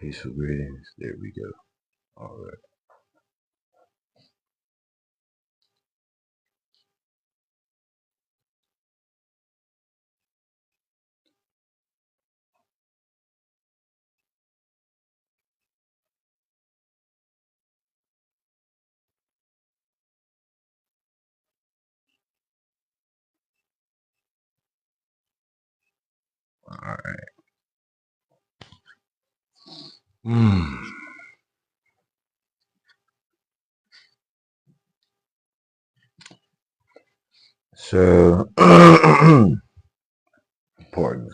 Peaceful greetings. There we go. All right. All right. Mm. So, pardon me.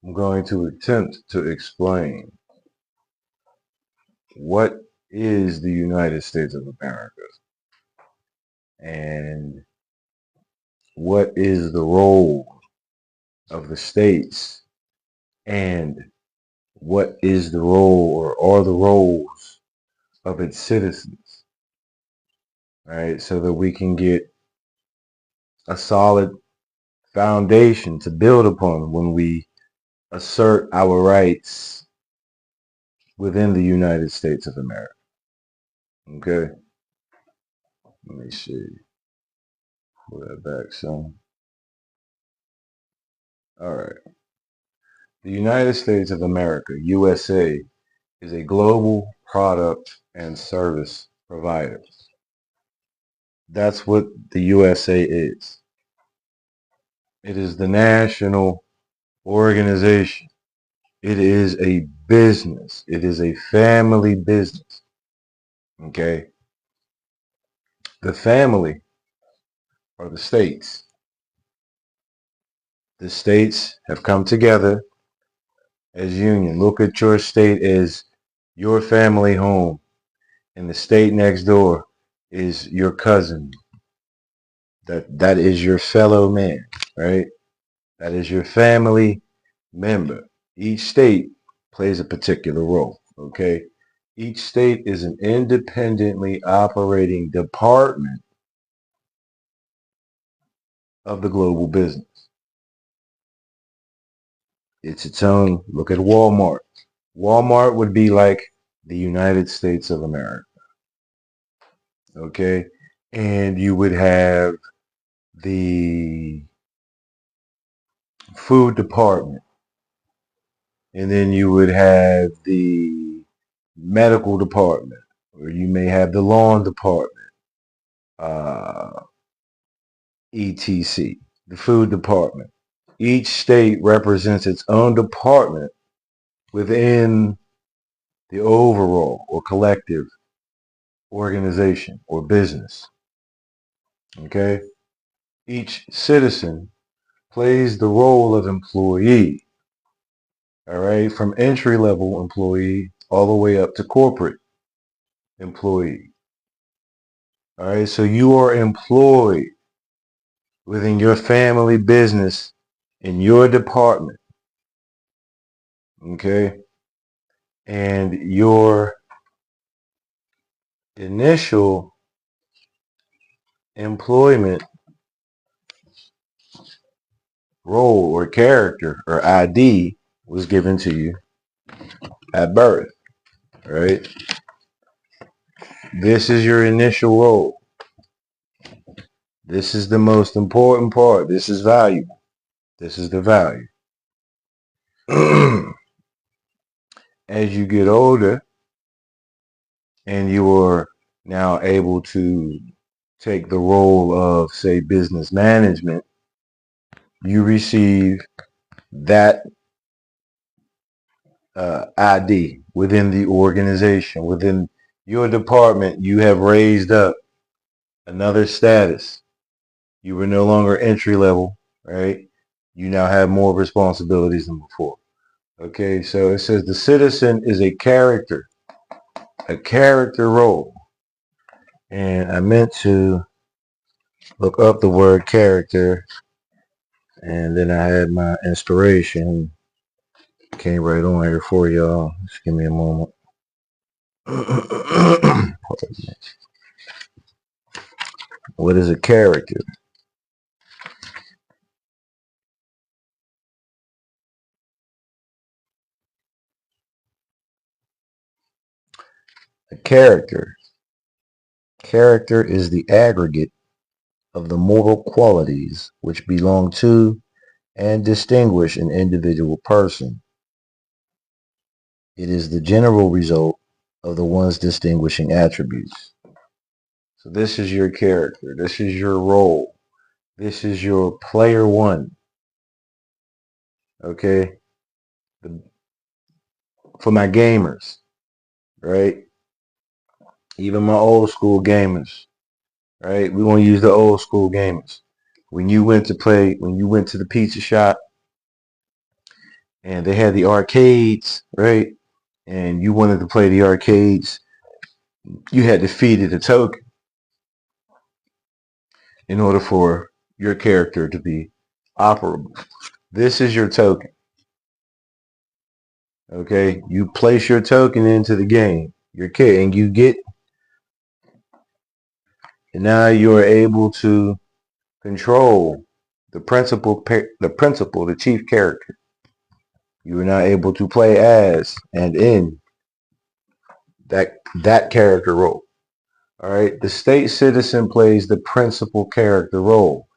I'm going to attempt to explain what is the United States of America and what is the role of the states and what is the role or are the roles of its citizens, right? So that we can get a solid foundation to build upon when we assert our rights within the United States of America. Okay, let me see. Pull that back some. All right. The United States of America, USA, is a global product and service provider. That's what the USA is. It is the national organization. It is a business. It is a family business. Okay. The family are the states. The states have come together as union. Look at your state as your family home, and the state next door is your cousin. That is your fellow man, right? That is your family member. Each state plays a particular role, okay? Each state is an independently operating department of the global business. It's its own. Look at Walmart. Walmart would be like the United States of America, okay? And you would have the food department, and then you would have the medical department, or you may have the lawn department, uh, etc. The food department. Each state represents its own department within the overall or collective organization or business. Okay? Each citizen plays the role of employee. All right? From entry level employee all the way up to corporate employee. All right? So you are employed within your family business in your department. Okay? And your initial employment role or character or ID was given to you at birth, right? This is your initial role. This is the most important part. This is valuable. This is the value. As you get older and you are now able to take the role of, say, business management, you receive that ID within the organization, within your department. You have raised up another status. You were no longer entry level, right? You now have more responsibilities than before. Okay, so it says the citizen is a character role. And I meant to look up the word character, and then I had my inspiration. Came right on here for y'all. Just give me a moment. What is a character? A character. Character is the aggregate of the moral qualities which belong to and distinguish an individual person. It is the general result of the one's distinguishing attributes. So this is your character. This is your role. This is your player one. Okay? For my gamers, right? Even my old school gamers, right? We want to use the old school gamers. When you went to the pizza shop and they had the arcades, right? And you wanted to play the arcades, you had to feed it a token in order for your character to be operable. This is your token. Okay, you place your token into the game, and you get, and now you are able to control the chief character. You are now able to play as and in that character role. All right, the state citizen plays the principal character role.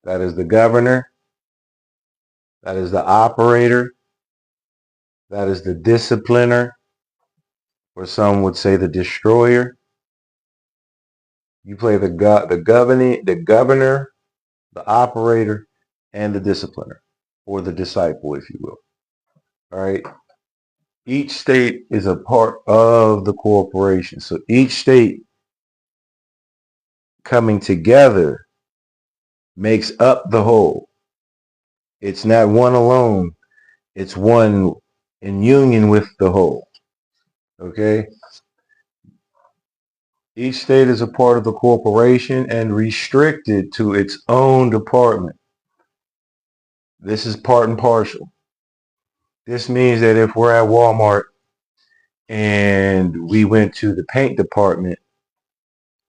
That is the governor. That is the operator. That is the discipliner, or some would say the destroyer. You play the governor, the operator, and the discipliner, or the disciple, if you will. All right. Each state is a part of the corporation. So each state coming together makes up the whole. It's not one alone. It's one in union with the whole. Okay? Each state is a part of the corporation and restricted to its own department. This is part and partial. This means that if we're at Walmart and we went to the paint department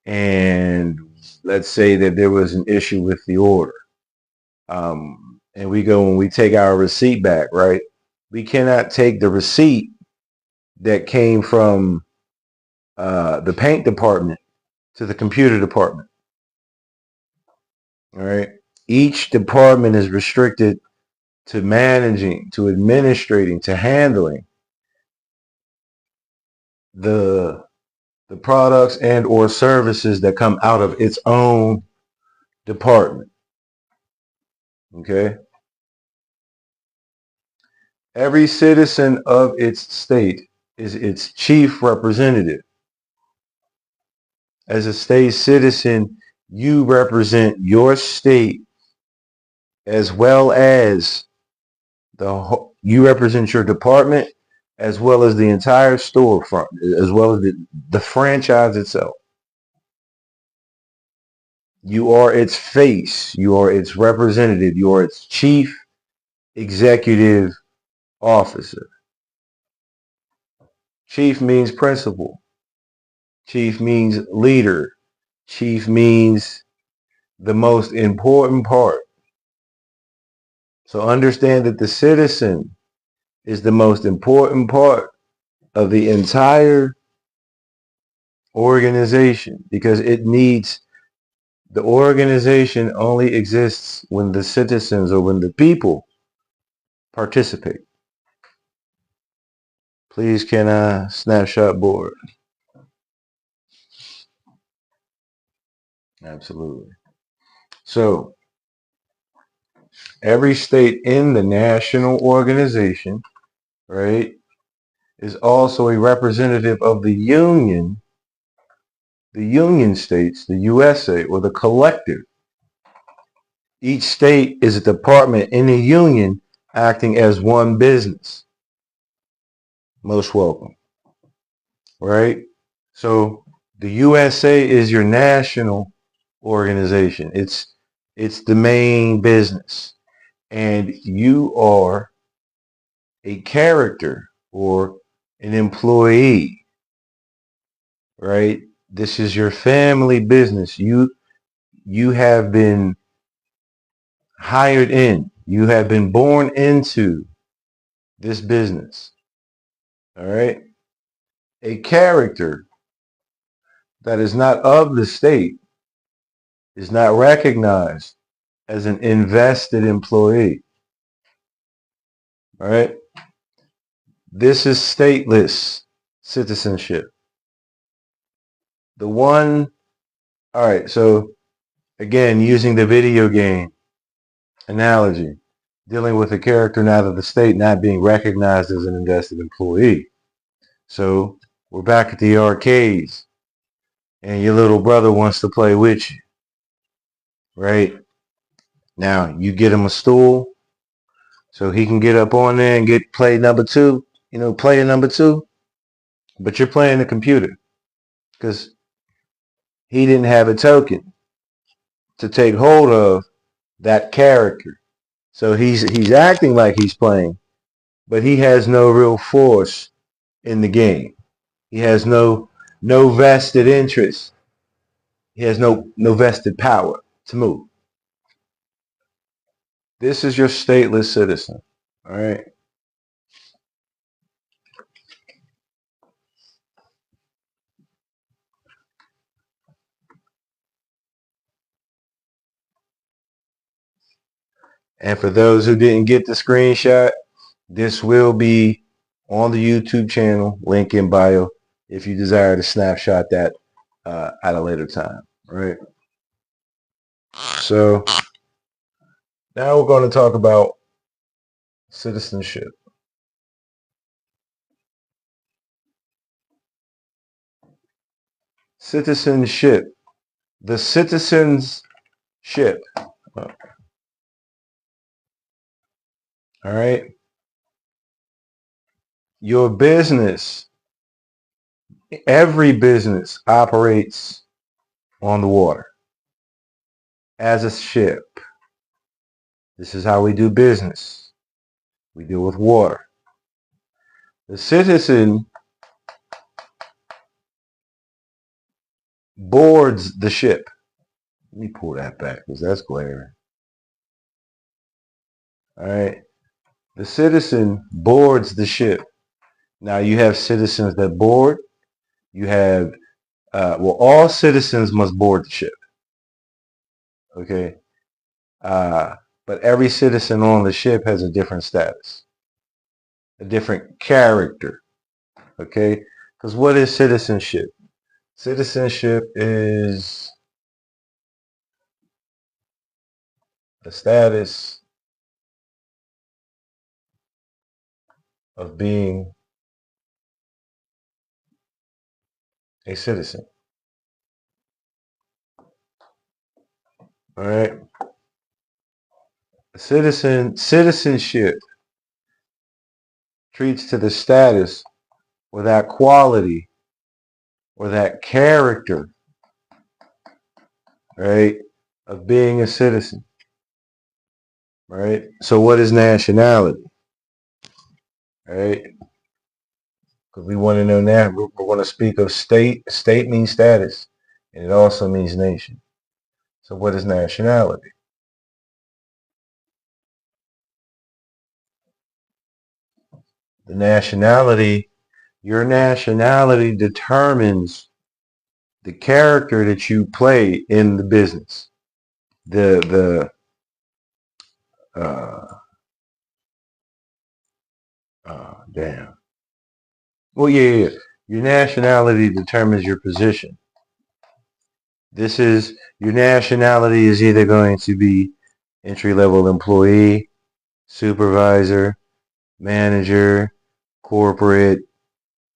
and let's say that there was an issue with the order, and we go and we take our receipt back, right? We cannot take the receipt that came from the paint department to the computer department. All right. Each department is restricted to managing, to administrating, to handling the products and or services that come out of its own department. Okay. Every citizen of its state is its chief representative. As a state citizen, you represent your state as well as you represent your department as well as the entire storefront, as well as the franchise itself. You are its face. You are its representative. You are its chief executive officer. Chief means principal. Chief means leader. Chief means the most important part. So understand that the citizen is the most important part of the entire organization because the organization only exists when the citizens or when the people participate. Please can I snapshot board? Absolutely. So every state in the national organization, right, is also a representative of the union states, the USA, or the collective. Each state is a department in a union acting as one business. Most welcome. Right? So the USA is your national organization. It's the main business. And you are a character or an employee. Right? This is your family business. You have been hired in. You have been born into this business. All right. A character that is not of the state is not recognized as an invested employee. All right? This is stateless citizenship. The one, all right, so again, using the video game analogy, dealing with a character now of the state not being recognized as an invested employee. So we're back at the arcades, and your little brother wants to play with you, right? Now you get him a stool so he can get up on there and get play number two, player number two, but you're playing the computer because he didn't have a token to take hold of that character. So he's acting like he's playing, but he has no real force in the game. He has no vested interest. He has no vested power to move. This is your stateless citizen. All right. And for those who didn't get the screenshot, this will be on the YouTube channel, link in bio, if you desire to snapshot that at a later time. Right. So now we're going to talk about citizenship. Citizenship. The citizen's ship. All right. Your business, every business operates on the water as a ship. This is how we do business. We deal with water. The citizen boards the ship. Let me pull that back because that's glaring. All right. The citizen boards the ship. Now you have citizens that board. You have, all citizens must board the ship. Okay. But every citizen on the ship has a different status, a different character. Okay. Because what is citizenship? Citizenship is the status of being a citizen. All right. Citizenship treats to the status or that quality or that character, right, of being a citizen. Right. So what is nationality? Right. Because we want to know now. We're going to speak of state. State means status, and it also means nation. So what is nationality? The nationality, your nationality determines the character that you play in the business. The damn. Well, yeah. Your nationality determines your position. This is your nationality is either going to be entry-level employee, supervisor, manager, corporate,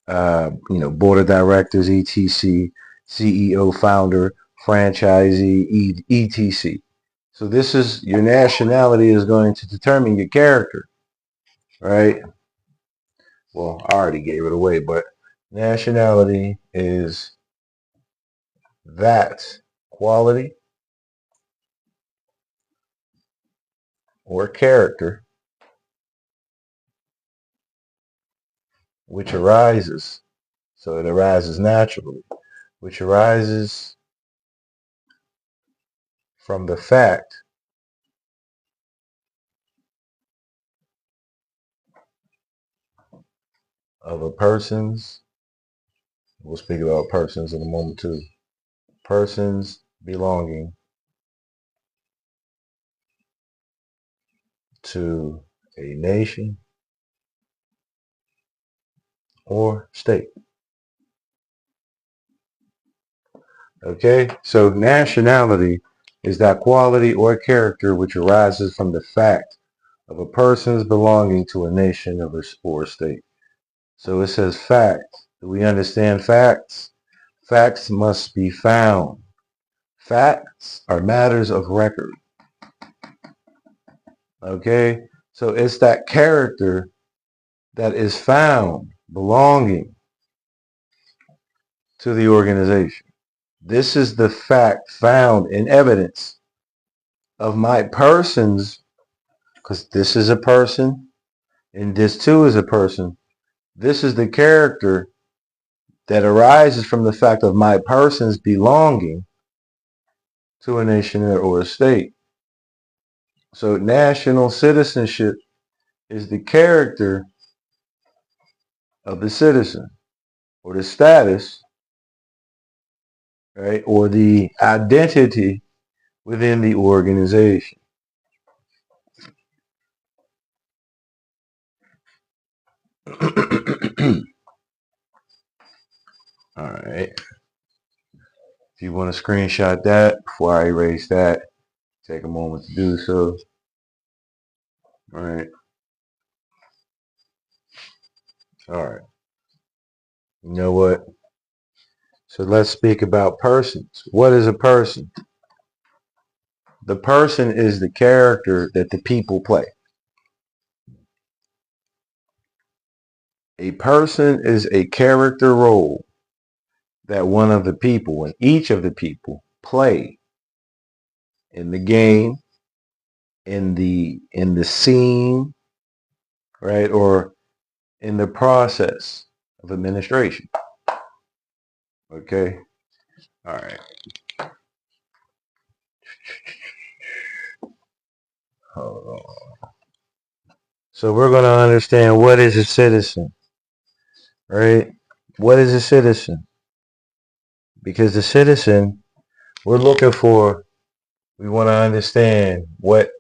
board of directors, etc., CEO, founder, franchisee, etc. So this is your nationality is going to determine your character, right? Well, I already gave it away, but nationality is that quality or character which arises, so it arises naturally, which arises from the fact of a person's, we'll speak about persons in a moment too, persons belonging to a nation or state. Okay, so nationality is that quality or character which arises from the fact of a person's belonging to a nation or a state. So it says facts. Do we understand facts? Facts must be found. Facts are matters of record. Okay, so it's that character that is found belonging to the organization. This is the fact found in evidence of my persons, because this is a person and this too is a person. This is the character that arises from the fact of my persons belonging to a nation or a state. So national citizenship is the character of the citizen, or the status, right, or the identity within the organization. All right. If you want to screenshot that before I erase that, take a moment to do so. All right. All right. You know what? So let's speak about persons. What is a person? The person is the character that the people play. A person is a character role that one of the people and each of the people play in the game, in the scene, right, or in the process of administration. Okay. All right. Hold on. So we're going to understand what is a citizen, right? What is a citizen? Because the citizen, we're looking for, we want to understand what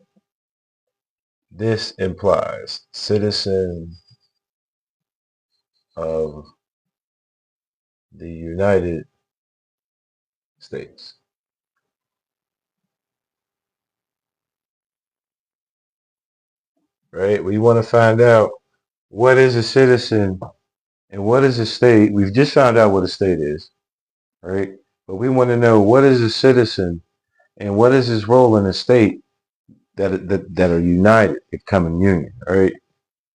this implies. Citizen of the United States. Right? We want to find out what is a citizen and what is a state. We've just found out what a state is, right? But we want to know what is a citizen and what is his role in a state that are united, that come in union, all right?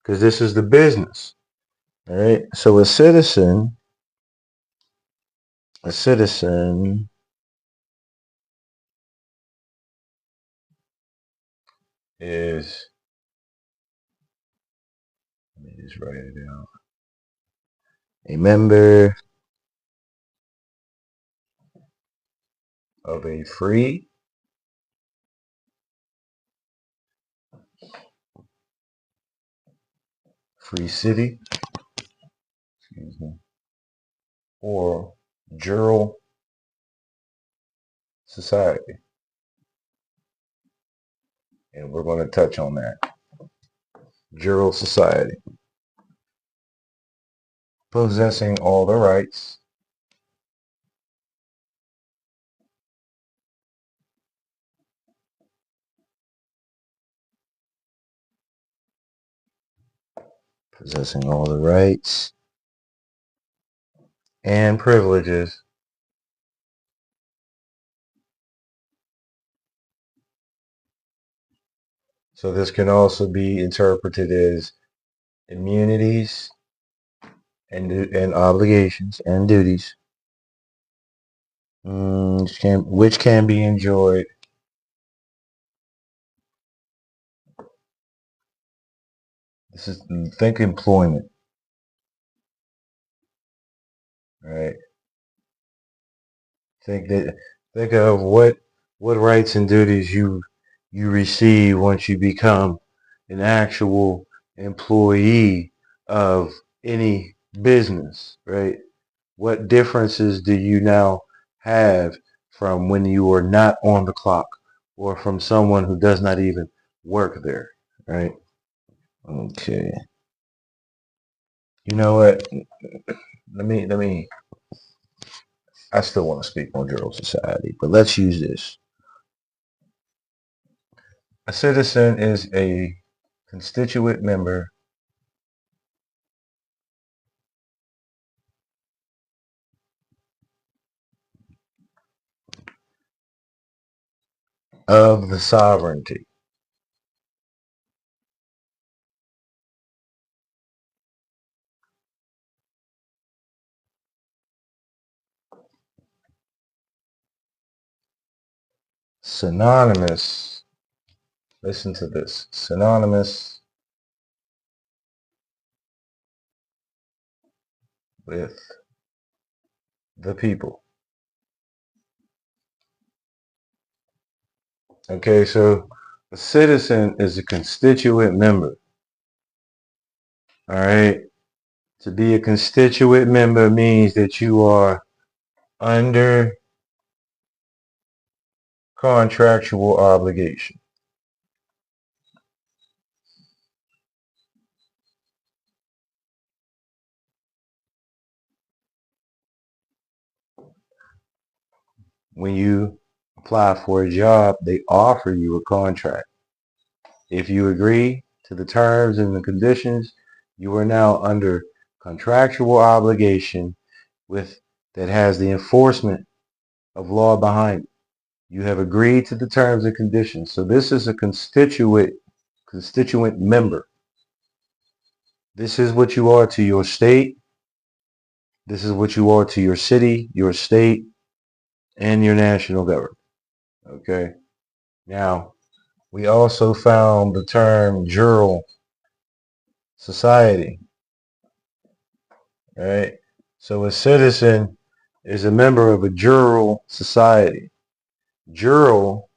Because this is the business, all right? So a citizen is, let me just write it down, a member of a free city, excuse me, or jural society. And we're going to touch on that. Jural society. Possessing all the rights and privileges so this can also be interpreted as immunities and obligations and duties which can be enjoyed this is think employment, right? Think of what rights and duties you receive once you become an actual employee of any business, right? What differences do you now have from when you are not on the clock or from someone who does not even work there, right? Okay. You know what? Let me I still want to speak on Jural society, but let's use this. A citizen is a constituent member of the sovereignty. Synonymous, listen to this, synonymous with the people. Okay, so a citizen is a constituent member. All right. To be a constituent member means that you are under contractual obligation. When you apply for a job, they offer you a contract. If you agree to the terms and the conditions, you are now under contractual obligation with that has the enforcement of law behind it. You have agreed to the terms and conditions. So this is a constituent member. This is what you are to your state. This is what you are to your city, your state, and your national government. Okay. Now, we also found the term jural society. Right? So a citizen is a member of a jural society. Jural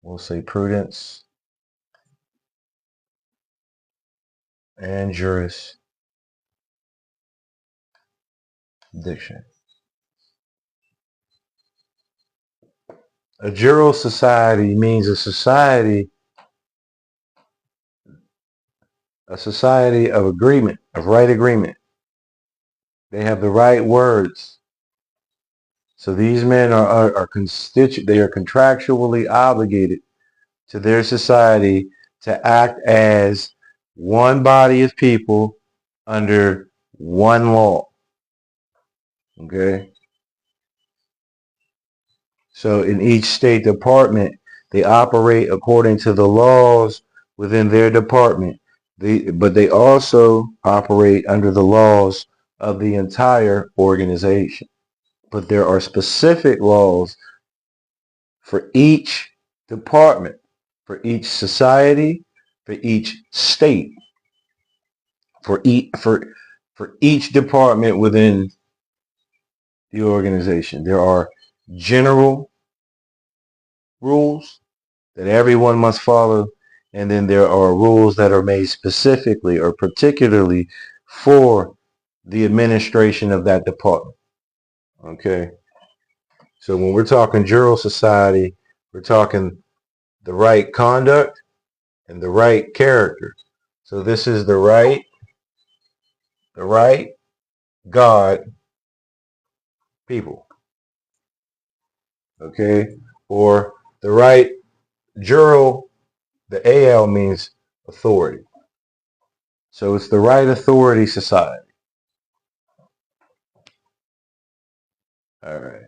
we'll say prudence and jurisdiction. A jural society means a society of agreement, of right agreement. They have the right words. So these men are they are contractually obligated to their society to act as one body of people under one law. Okay? So in each state department, they operate according to the laws within their department. But they also operate under the laws of the entire organization. But there are specific laws for each department, for each society, for each state, for each department within the organization. There are general rules that everyone must follow, and then there are rules that are made specifically or particularly for the administration of that department. Okay, so when we're talking jural society, we're talking the right conduct and the right character. So this is the right God people. Okay, or the right jural. The AL means authority. So it's the right authority society. All right.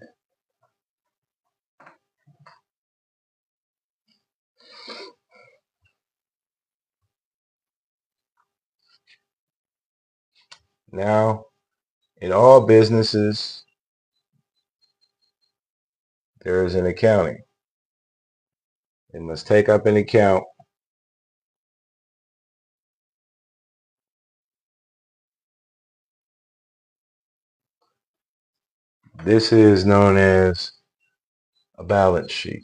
Now, in all businesses, there is an accounting. It must take up an account. This is known as a balance sheet.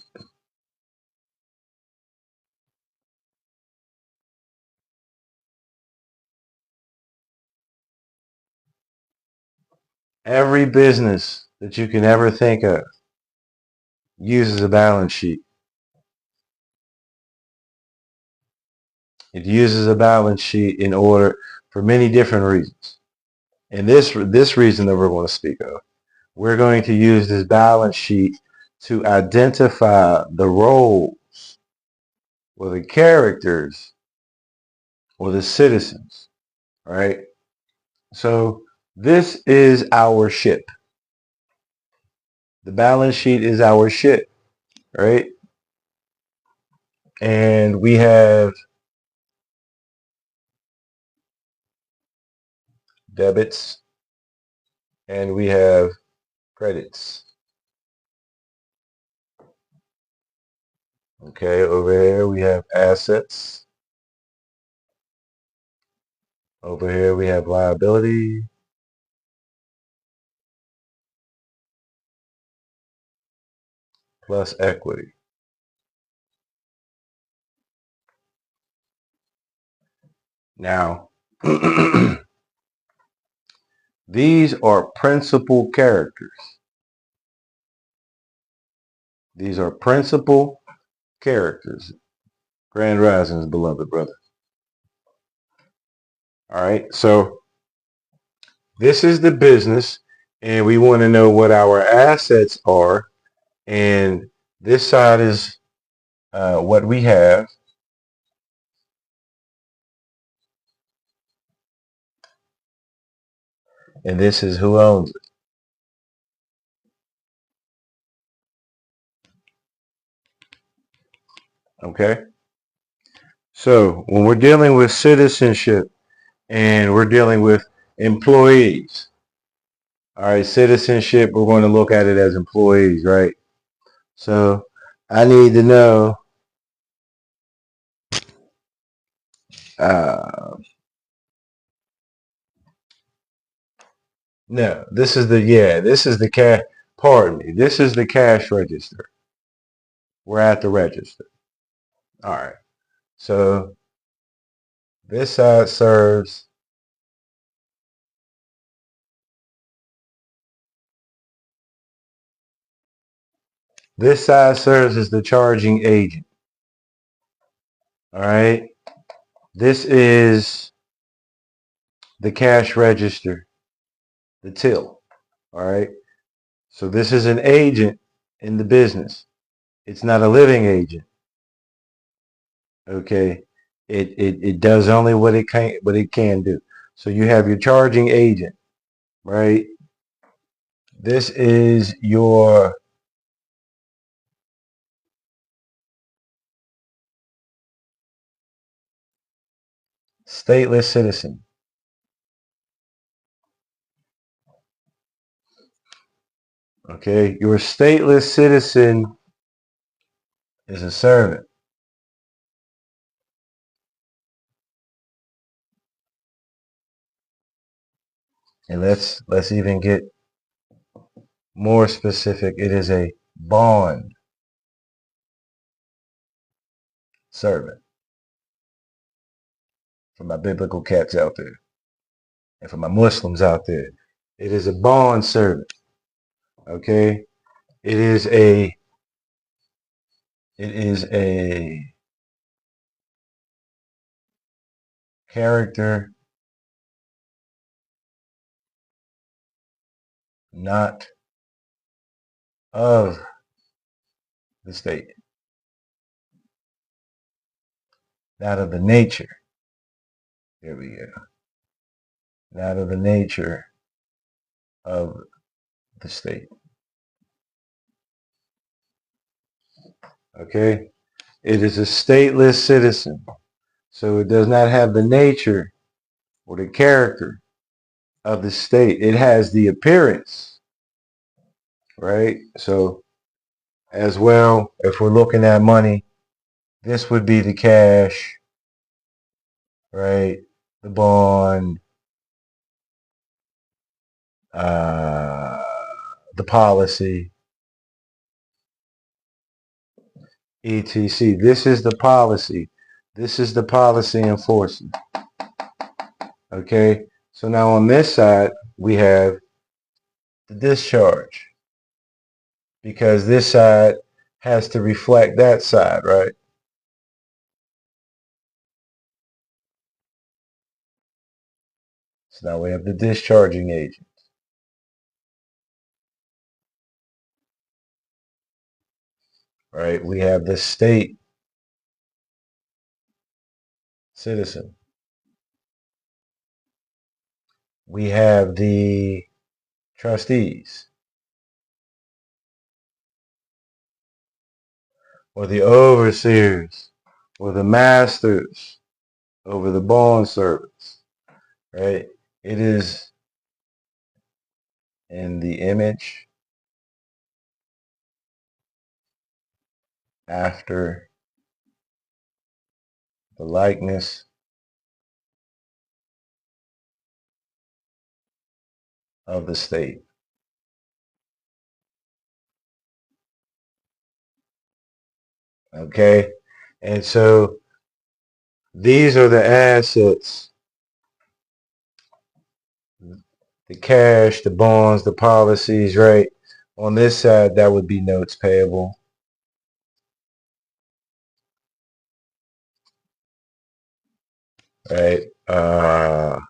Every business that you can ever think of uses a balance sheet. It uses a balance sheet in order for many different reasons. And this reason that we're going to speak of, we're going to use this balance sheet to identify the roles or the characters or the citizens, right? So this is our ship. The balance sheet is our ship, right? And we have debits and we have credits. Okay, over here we have assets. Over here we have liability. Plus equity. Now, these are principal characters. These are principal characters. Grand Risings, beloved brother. All right, so this is the business, and we want to know what our assets are. And this side is what we have. And this is who owns it. Okay? So when we're dealing with citizenship and we're dealing with employees, all right, citizenship, we're going to look at it as employees, right? So I need to know no, this is the cash, pardon me, this is the cash register. We're at the register. All right. So this side serves as the charging agent. All right. This is the cash register, the till. All right. So this is an agent in the business. It's not a living agent. Okay. It does only what it can do. So you have your charging agent, right? This is your stateless citizen. Okay, your stateless citizen is a servant. And let's even get more specific. It is a bond servant. For my biblical cats out there and for my Muslims out there, it is a bond servant. Okay, it is a character not of the state, not of the nature. There we go. Not of the nature of the state. Okay, it is a stateless citizen, so it does not have the nature or the character of the state. It has the appearance, right? So as well, if we're looking at money, this would be the cash, right? The bond, the policy, etc. This is the policy. This is the policy enforcement. Okay. So now on this side, we have the discharge, because this side has to reflect that side, right? So now we have the discharging agent. Right? We have the state citizen. We have the trustees or the overseers or the masters over the bond servants, right? It is in the image after the likeness of the state. Okay? And so these are the assets, the cash, the bonds, the policies, right? On this side, that would be notes payable. Right? Let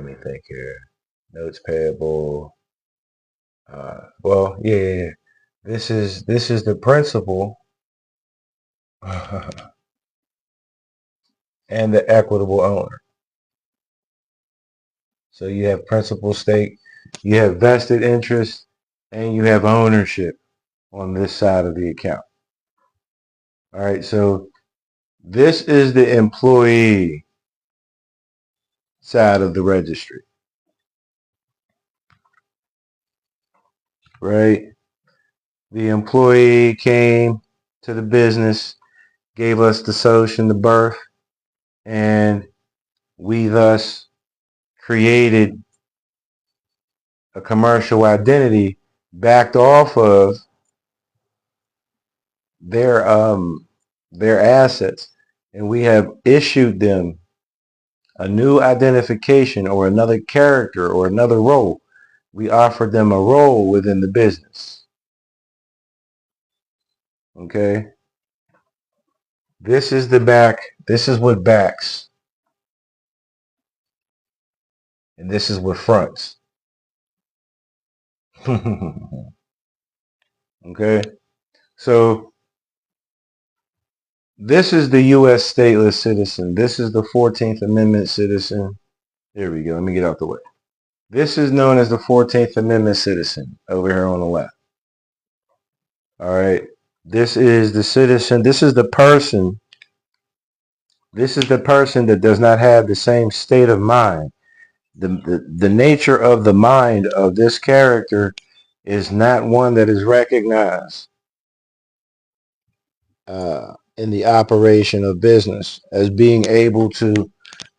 me think here. Notes payable. Well, yeah. This is the principal and the equitable owner. So you have principal stake, you have vested interest, and you have ownership on this side of the account. All right, so this is the employee side of the registry, right? The employee came to the business, gave us the social and the birth, and we thus created a commercial identity backed off of their assets, and we have issued them a new identification or another character or another role. We offered them a role within the business. Okay? This is the back. This is what backs. And this is what fronts. Okay? So this is the U.S. stateless citizen. This is the 14th Amendment citizen. There we go. Let me get out the way. This is known as the 14th Amendment citizen over here on the left. All right. This is the citizen. This is the person. This is the person that does not have the same state of mind. The nature of the mind of this character is not one that is recognized in the operation of business as being able to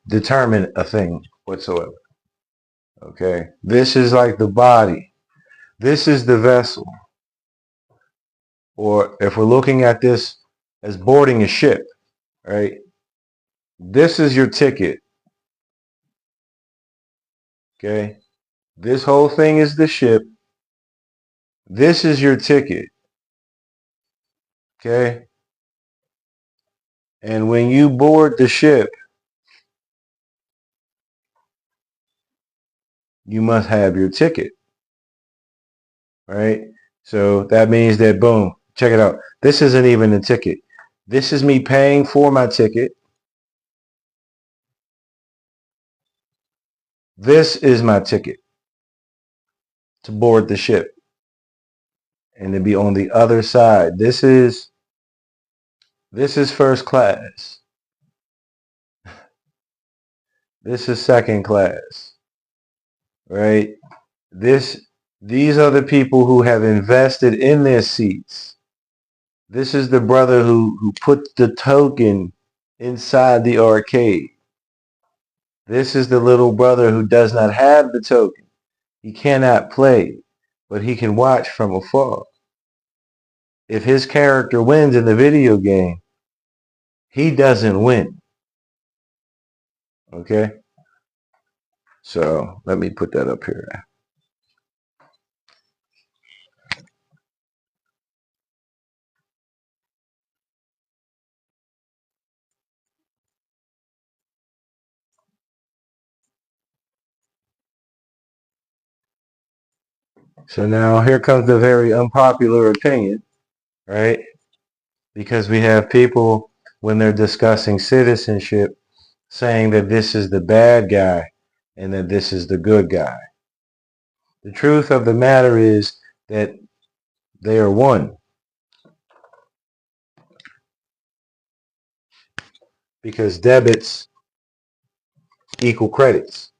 determine a thing whatsoever. Okay. This is like the body. This is the vessel. Or if we're looking at this as boarding a ship, right? This is your ticket. Okay. This whole thing is the ship. This is your ticket. Okay. And when you board the ship, you must have your ticket. Right? So that means that, boom, check it out. This isn't even a ticket. This is me paying for my ticket. This is my ticket to board the ship and to be on the other side. This is first class. This is second class. Right? These are the people who have invested in their seats. This is the brother who put the token inside the arcade. This is the little brother who does not have the token. He cannot play, but he can watch from afar. If his character wins in the video game, he doesn't win. Okay? So let me put that up here. So now here comes the very unpopular opinion, right? Because we have people, when they're discussing citizenship, saying that this is the bad guy and that this is the good guy. The truth of the matter is that they are one, because debits equal credits.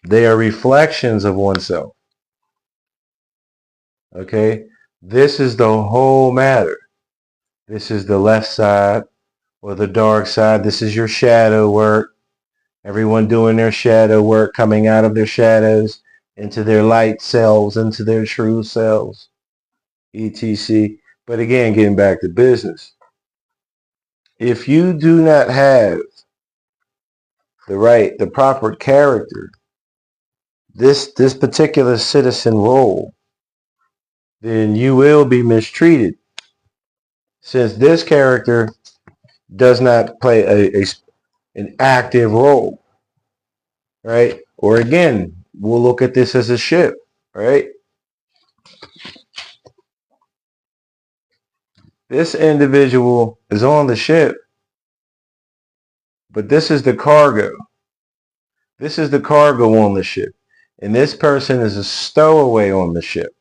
They are reflections of oneself. Okay? This is the whole matter. This is the left side or the dark side. This is your shadow work. Everyone doing their shadow work, coming out of their shadows into their light selves, into their true selves, etc. But again, getting back to business. If you do not have the proper character, this particular citizen role, then you will be mistreated, since this character does not play an active role, right? Or again, we'll look at this as a ship, right? This individual is on the ship, but this is the cargo. This is the cargo on the ship. And this person is a stowaway on the ship.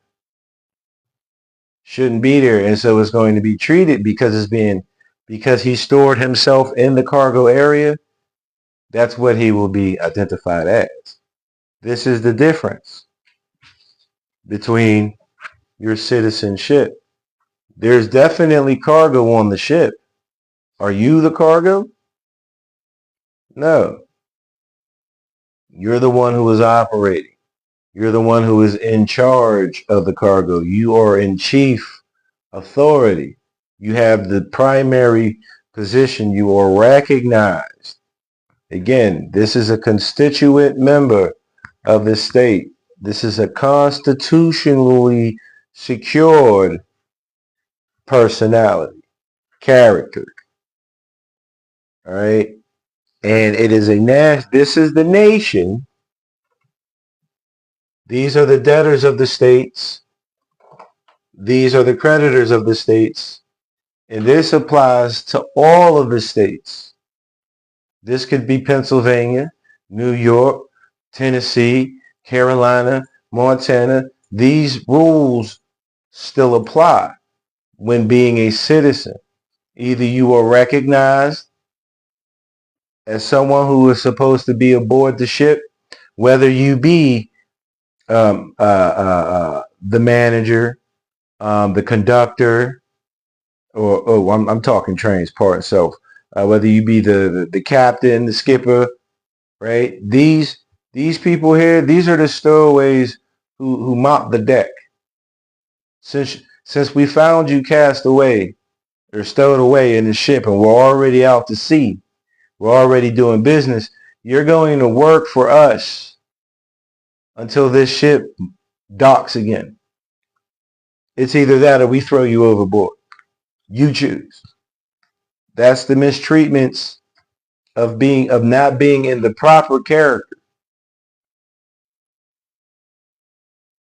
Shouldn't be there. And so it's going to be treated because he stored himself in the cargo area. That's what he will be identified as. This is the difference between your citizenship. There's definitely cargo on the ship. Are you the cargo? No. You're the one who is operating. You're the one who is in charge of the cargo. You are in chief authority. You have the primary position. You are recognized. Again, this is a constituent member of the state. This is a constitutionally secured personality, character. All right. And it is this is the nation. These are the debtors of the states. These are the creditors of the states. And this applies to all of the states. This could be Pennsylvania, New York, Tennessee, Carolina, Montana. These rules still apply when being a citizen. Either you are recognized as someone who is supposed to be aboard the ship, whether you be the manager, the conductor, or I'm talking trains part itself. Whether you be the captain, the skipper, right? These people here, these are the stowaways who mop the deck. Since we found you cast away or stowed away in the ship, and we're already out to sea, we're already doing business. You're going to work for us until this ship docks again. It's either that or we throw you overboard. You choose. That's the mistreatments of not being in the proper character.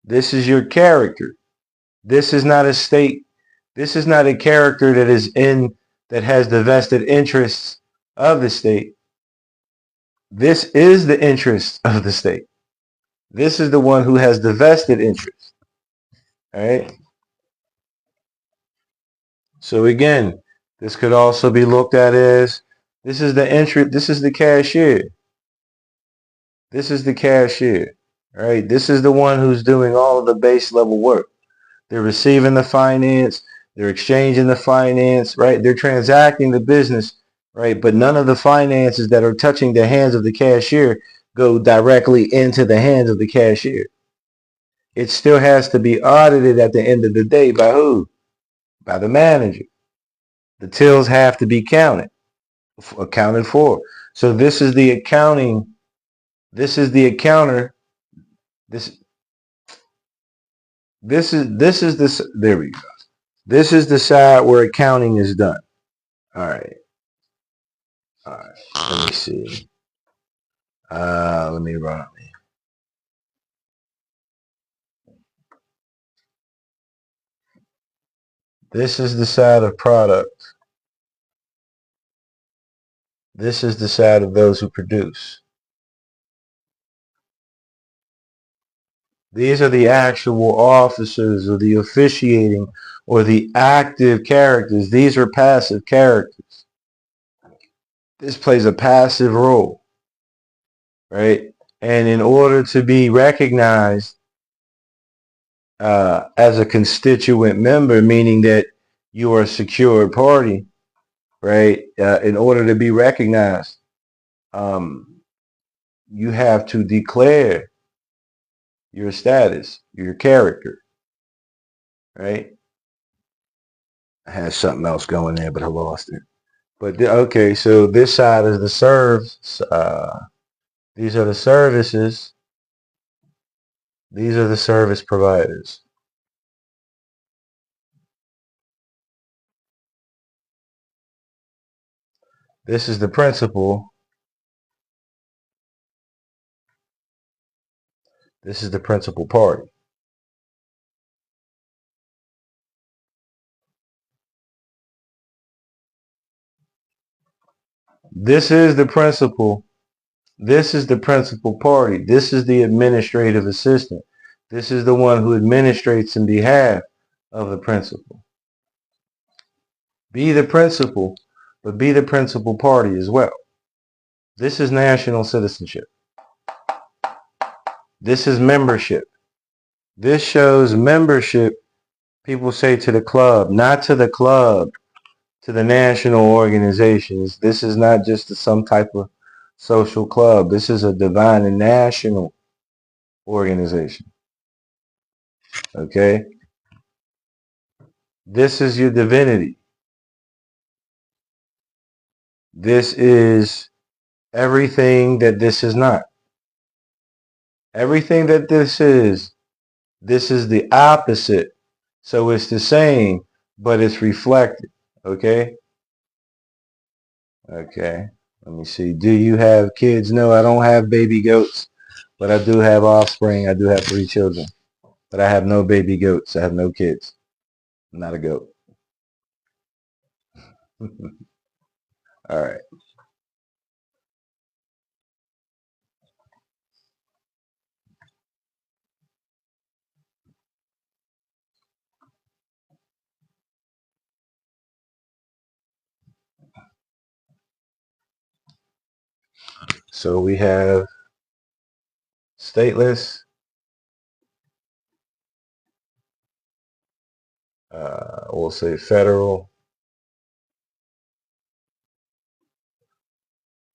This is your character. This is not a state. This is not a character that has the vested interests of the state. This is the interest of the state. This is the one who has the vested interest. All right. So again, this could also be looked at as this is the entry. This is the cashier. This is the cashier. All right. This is the one who's doing all of the base level work. They're receiving the finance. They're exchanging the finance, right? They're transacting the business, right? But none of the finances that are touching the hands of the cashier go directly into the hands of the cashier. It still has to be audited at the end of the day by who? By the manager. The tills have to be accounted for. So this is the accounting. This is the accounter. This is this. There we go. This is the side where accounting is done. All right. All right. Let me see. Let me run. This is the side of product. This is the side of those who produce. These are the actual officers or the officiating or the active characters. These are passive characters. This plays a passive role, right? And in order to be recognized as a constituent member, meaning that you are a secured party, right? In order to be recognized, you have to declare your status, your character, right? I had something else going there, but I lost it. But okay, so this side is the serves. These are the services. These are the service providers. This is the principal. This is the principal party. This is the principal. This is the principal party. This is the administrative assistant. This is the one who administrates in behalf of the principal. Be the principal, but be the principal party as well. This is national citizenship. This is membership. This shows membership, people say, to the club, not to the club, to the national organizations. This is not just some type of social club. This is a divine and national organization. Okay? This is your divinity. This is everything that this is not. Everything that this is the opposite. So it's the same, but it's reflected. Okay? Okay. Let me see. Do you have kids? No, I don't have baby goats, but I do have offspring. I do have 3 children, but I have no baby goats. I have no kids. I'm not a goat. All right. So we have stateless, we'll say federal,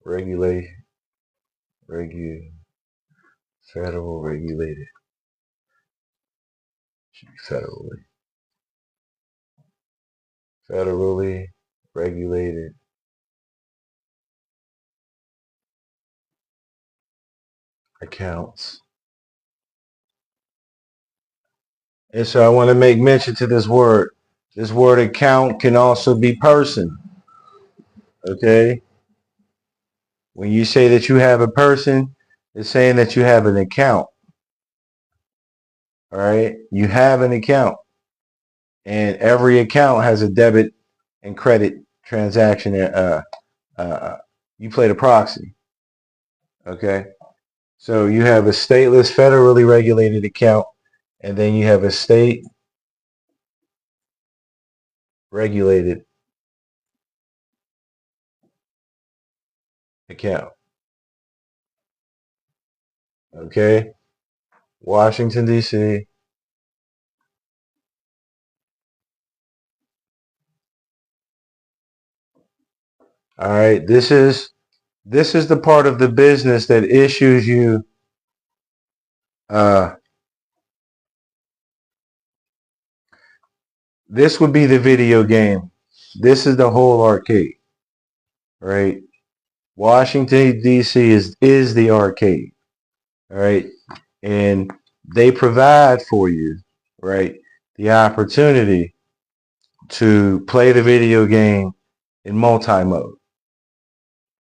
federal regulated, should be federally regulated accounts. And so I want to make mention to this word. This word account can also be person. Okay? When you say that you have a person, it's saying that you have an account. All right? You have an account. And every account has a debit and credit transaction. You play the proxy. Okay? So you have a stateless, federally regulated account, and then you have a state regulated account. Okay? Washington, D.C. All right, this is the part of the business that issues you this would be the video game. This is the whole arcade. Right? Washington D.C. is the arcade. All right? And they provide for you, right, the opportunity to play the video game in multi-mode.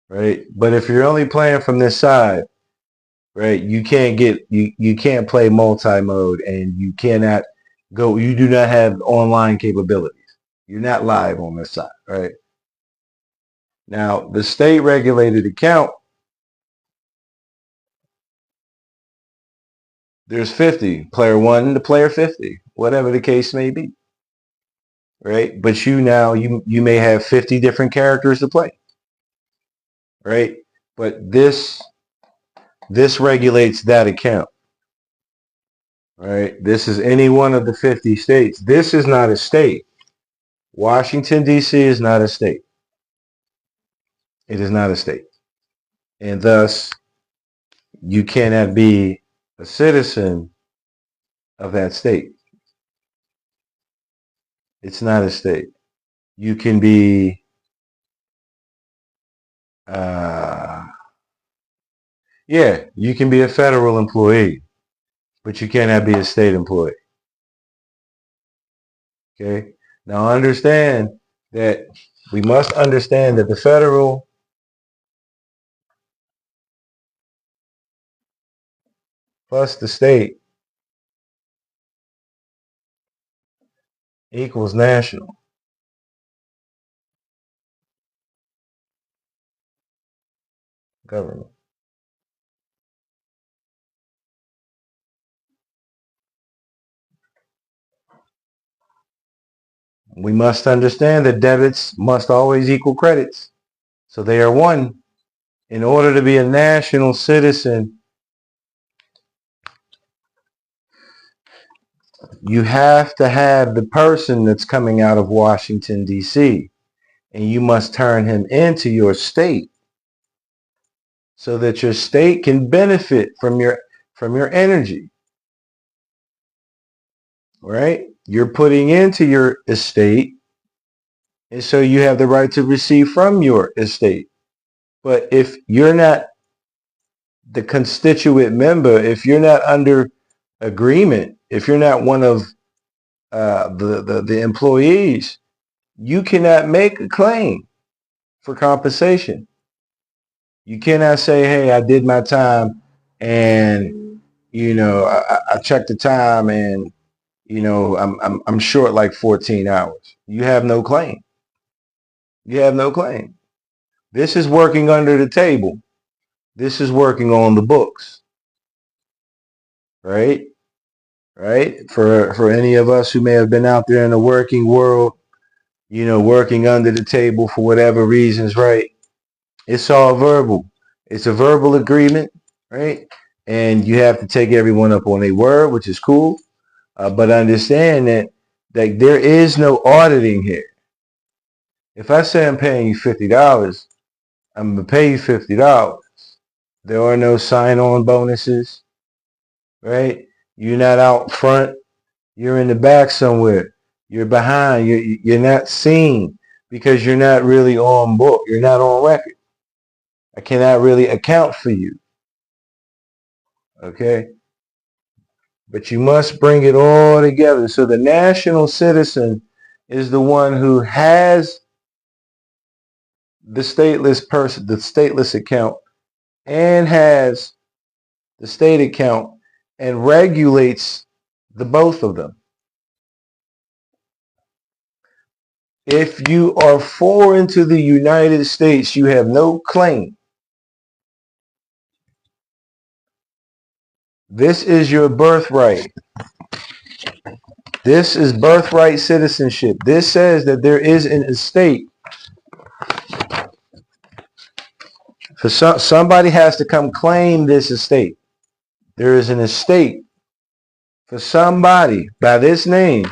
Right? But if you're only playing from this side, right, you can't play multi-mode, and you do not have online capabilities. You're not live on this side, right? Now, the state regulated account, there's 50, player 1 to player 50, whatever the case may be, right? But you may have 50 different characters to play, right? But this regulates that account, right? This is any one of the 50 states. This is not a state. Washington, D.C. is not a state. It is not a state. And thus, you cannot be a citizen of that state. It's not a state. You can be, you can be a federal employee, but you cannot be a state employee. Okay? Now we must understand that the federal plus the state equals national government. We must understand that debits must always equal credits. So they are one. In order to be a national citizen, you have to have the person that's coming out of Washington, D.C., and you must turn him into your state so that your state can benefit from your energy, right? You're putting into your estate, and so you have the right to receive from your estate. But if you're not the constituent member, if you're not under agreement, if you're not one of the employees, you cannot make a claim for compensation. You cannot say, "Hey, I did my time, and I checked the time, and I'm short like 14 hours." You have no claim. You have no claim. This is working under the table. This is working on the books, right? Right? For any of us who may have been out there in the working world, working under the table for whatever reasons, right? It's all verbal. It's a verbal agreement, right? And you have to take everyone up on their word, which is cool. But understand that there is no auditing here. If I say I'm paying you $50, I'm going to pay you $50. There are no sign-on bonuses, right? You're not out front. You're in the back somewhere. You're behind. You're not seen because you're not really on book. You're not on record. I cannot really account for you. Okay? But you must bring it all together. So the national citizen is the one who has the stateless person, the stateless account, and has the state account and regulates the both of them. If you are foreign to the United States, you have no claim. This is your birthright. This is birthright citizenship. This says that there is an estate. For somebody has to come claim this estate. There is an estate for somebody by this name,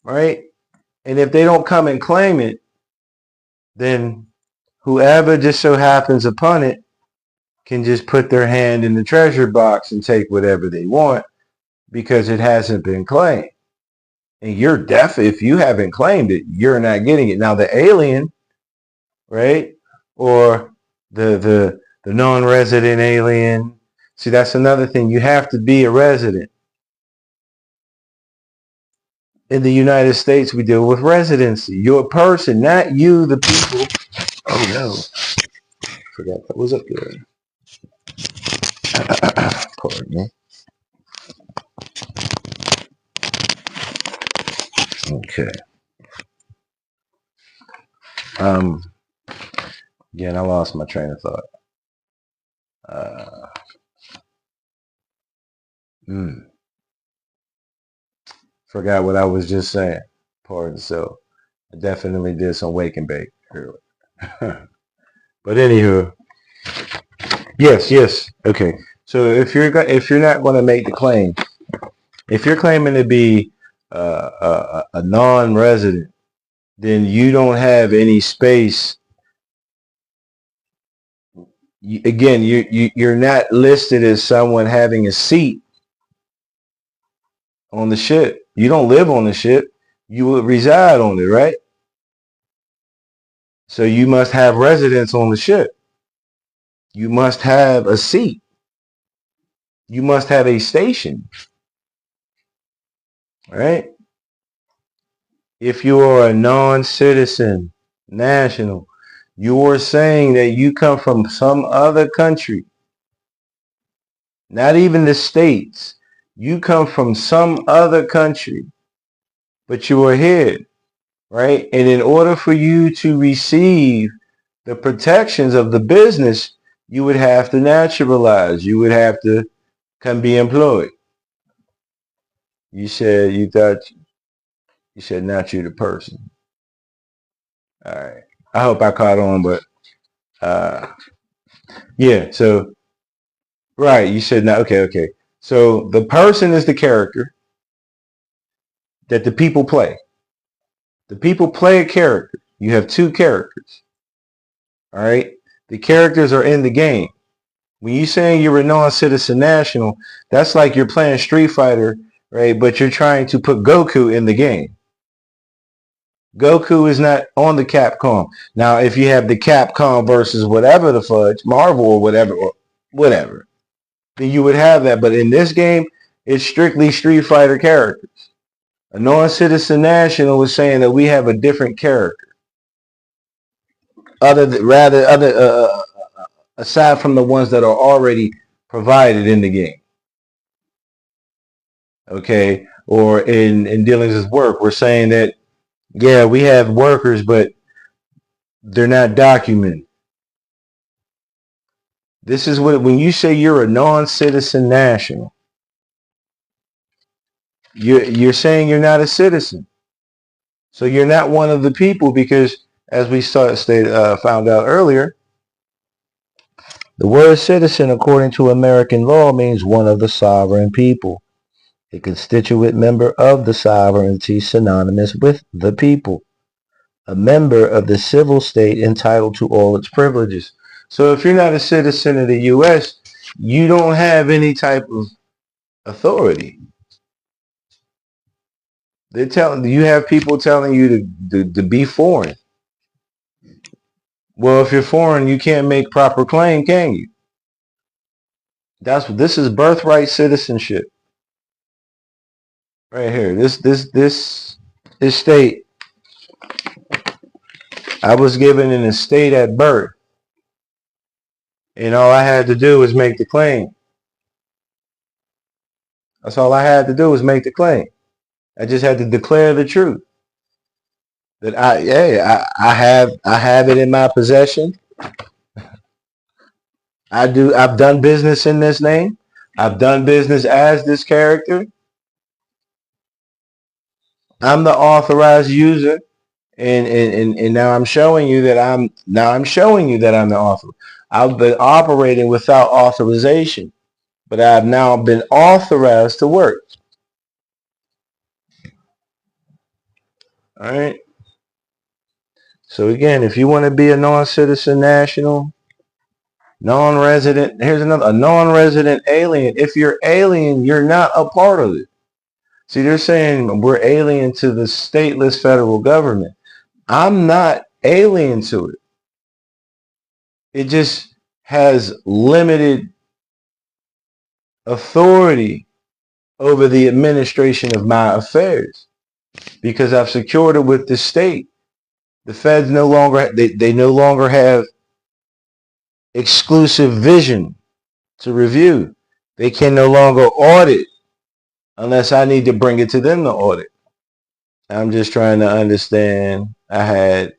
right? And if they don't come and claim it, then whoever just so happens upon it can just put their hand in the treasure box and take whatever they want because it hasn't been claimed. And you're deaf if you haven't claimed it. You're not getting it. Now the alien, right, or the non-resident alien. See, that's another thing. You have to be a resident. In the United States, we deal with residency. You're a person, not you, the people. Oh no, forgot that was up there. Pardon me. Okay. Um, Again, I lost my train of thought. Forgot what I was just saying. Pardon. So I definitely did some wake and bake earlier. But anywho, yes. Okay. So if you're not going to make the claim, if you're claiming to be a non-resident, then you don't have any space. Again, you're not listed as someone having a seat on the ship. You don't live on the ship. You would reside on it, right? So you must have residence on the ship. You must have a seat. You must have a station, right? If you are a non-citizen national, you're saying that you come from some other country, not even the States. You come from some other country, but you are here, right? And in order for you to receive the protections of the business, you would have to naturalize. You would have to come be employed. You said you said not you the person. All right. I hope I caught on, but uh, yeah. So right, you said no. Okay. So the person is the character that the people play. The people play a character. You have two characters. All right. The characters are in the game. When you're saying you're a non-citizen national, that's like you're playing Street Fighter, right? But you're trying to put Goku in the game. Goku is not on the Capcom. Now, if you have the Capcom versus whatever the fudge, Marvel or whatever, then you would have that. But in this game, it's strictly Street Fighter characters. A non-citizen national is saying that we have a different character, aside from the ones that are already provided in the game. Okay, or in dealings with work, we're saying that yeah, we have workers, but they're not documented. This is what when you say you're a non-citizen national, you're saying you're not a citizen. So you're not one of the people because, as we found out earlier, the word citizen, according to American law, means one of the sovereign people, a constituent member of the sovereignty synonymous with the people, a member of the civil state entitled to all its privileges. So if you're not a citizen of the U.S., you don't have any type of authority. They're telling you have people telling you to be foreign. Well, if you're foreign, you can't make proper claim, can you? This is birthright citizenship right here. This estate, I was given an estate at birth, and all I had to do was make the claim. That's all I had to do was make the claim. I just had to declare the truth that I have it in my possession. I've done business in this name. I've done business as this character. I'm the authorized user, and now I'm showing you that I'm the author. I've been operating without authorization, but I've now been authorized to work. All right. So again, if you want to be a non-citizen national, non-resident, here's another, a non-resident alien. If you're alien, you're not a part of it. See, they're saying we're alien to the stateless federal government. I'm not alien to it. It just has limited authority over the administration of my affairs because I've secured it with the state. The feds no longer, they no longer have exclusive vision to review. They can no longer audit unless I need to bring it to them to audit. I'm just trying to understand. I had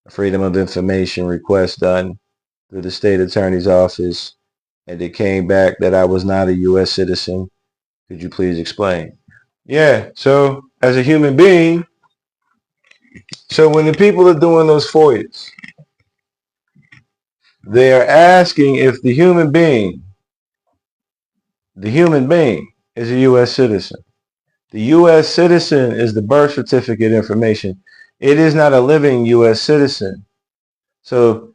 a Freedom of Information request done through the state attorney's office, and it came back that I was not a U.S. citizen. Could you please explain? Yeah, so as a human being, so when the people are doing those FOIAs, they are asking if the human being is a U.S. citizen. The U.S. citizen is the birth certificate information. It is not a living U.S. citizen. So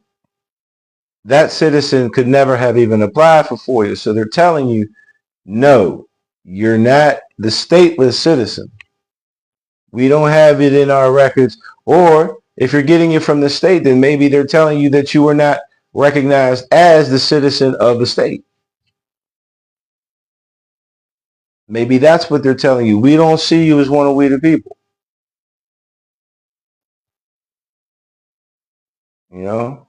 that citizen could never have even applied for FOIA. So they're telling you, no, you're not the stateless citizen. We don't have it in our records. Or if you're getting it from the state, then maybe they're telling you that you were not recognized as the citizen of the state. Maybe that's what they're telling you. We don't see you as one of we the people. You know?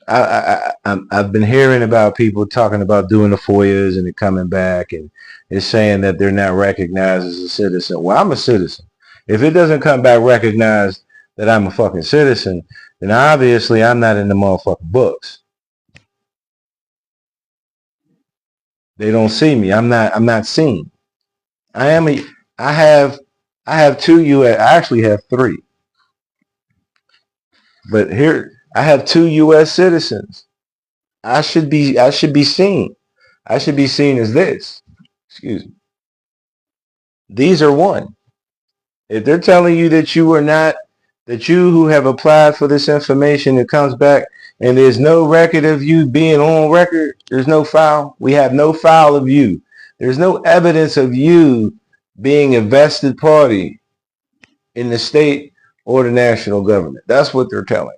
I've been hearing about people talking about doing the FOIAs and it coming back and it's saying that they're not recognized as a citizen. Well, I'm a citizen. If it doesn't come back recognized that I'm a fucking citizen, then obviously I'm not in the motherfucking books. They don't see me. I'm not seen. I have two US, I actually have three. But here I have two US citizens. I should be seen. I should be seen as this. Excuse me. These are one. If they're telling you that you are not, that you who have applied for this information, it comes back and there's no record of you being on record, there's no file. We have no file of you. There's no evidence of you being a vested party in the state or the national government. That's what they're telling.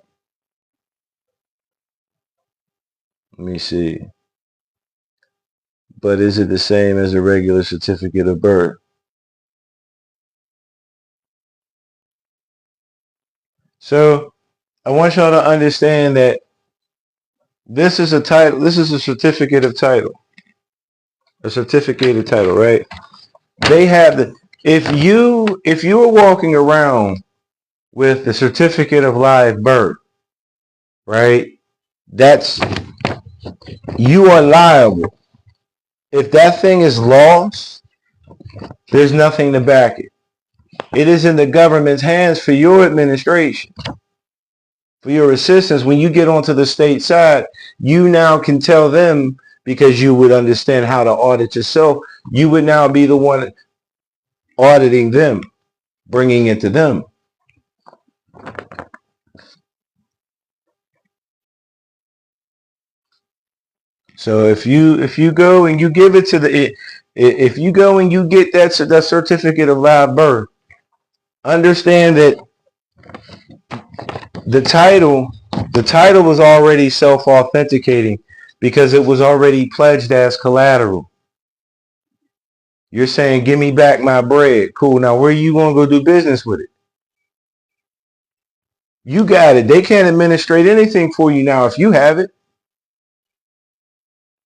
Let me see. But is it the same as a regular certificate of birth? So I want y'all to understand that this is a title. This is a certificate of title. A certificated title, right? They have the. If you are walking around with the certificate of live birth, right? That's, you are liable. If that thing is lost, there's nothing to back it. It is in the government's hands for your administration, for your assistance. When you get onto the state side, you now can tell them, because you would understand how to audit yourself. You would now be the one auditing them, bringing it to them. So if you go and you give it to the, if you go and you get that certificate of live birth, understand that the title was already self-authenticating because it was already pledged as collateral. You're saying, give me back my bread. Cool. Now, where are you going to go do business with it? You got it. They can't administrate anything for you now if you have it.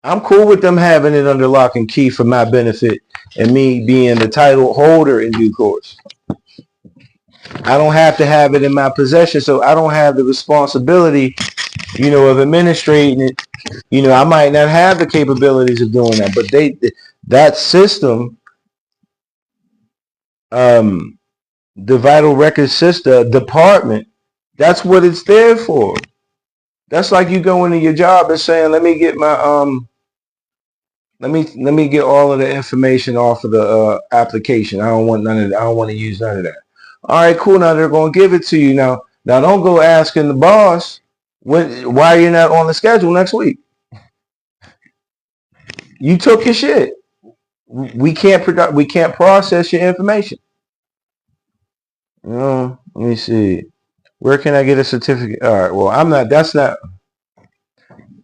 I'm cool with them having it under lock and key for my benefit and me being the title holder in due course. I don't have to have it in my possession, so I don't have the responsibility, of administrating it. I might not have the capabilities of doing that, but that system, the Vital Records System department, that's what it's there for. That's like you going to your job and saying, let me get my let me get all of the information off of the application. I don't want none of that. I don't want to use none of that. All right, cool. Now they're going to give it to you. Now don't go asking the boss why you're not on the schedule next week. You took your shit. We can't process your information. Let me see. Where can I get a certificate? All right. Well,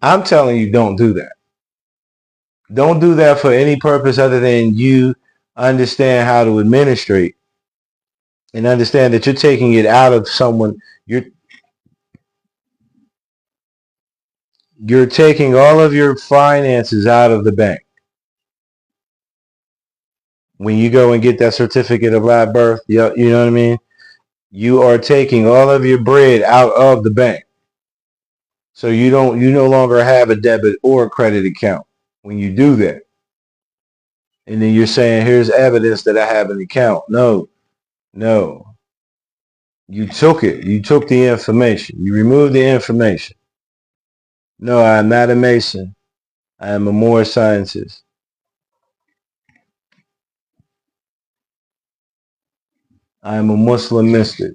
I'm telling you, don't do that. Don't do that for any purpose other than you understand how to administrate and understand that you're taking it out of someone. You're taking all of your finances out of the bank. When you go and get that certificate of live birth, you know what I mean? you are taking all of your bread out of the bank. So you no longer have a debit or a credit account when you do that. And then you're saying, here's evidence that I have an account. No, no. You took it. You took the information. You removed the information. No, I am not a Mason. I am a Moor scientist. I am a Muslim mystic.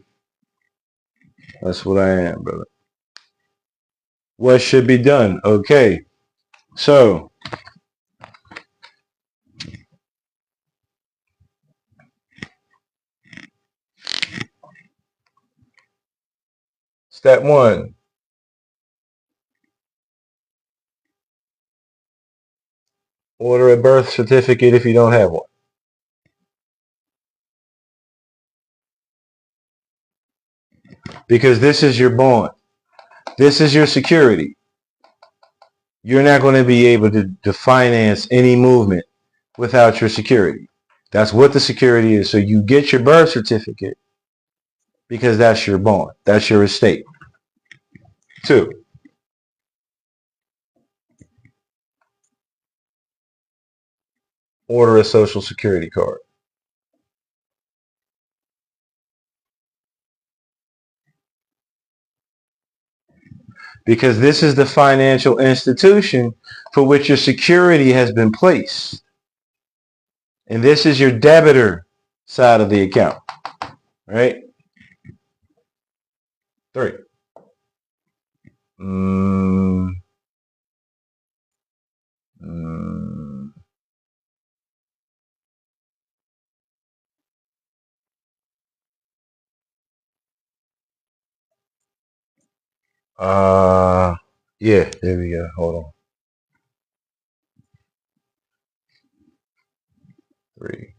That's what I am, brother. What should be done? Okay. So, step one. Order a birth certificate if you don't have one. Because this is your bond. This is your security. You're not going to be able to finance any movement without your security. That's what the security is. So you get your birth certificate because that's your bond. That's your estate. 2, order a social security card. Because this is the financial institution for which your security has been placed. And this is your debitor side of the account. Right? 3. Mm, mm, yeah, there we go. Hold on. 3.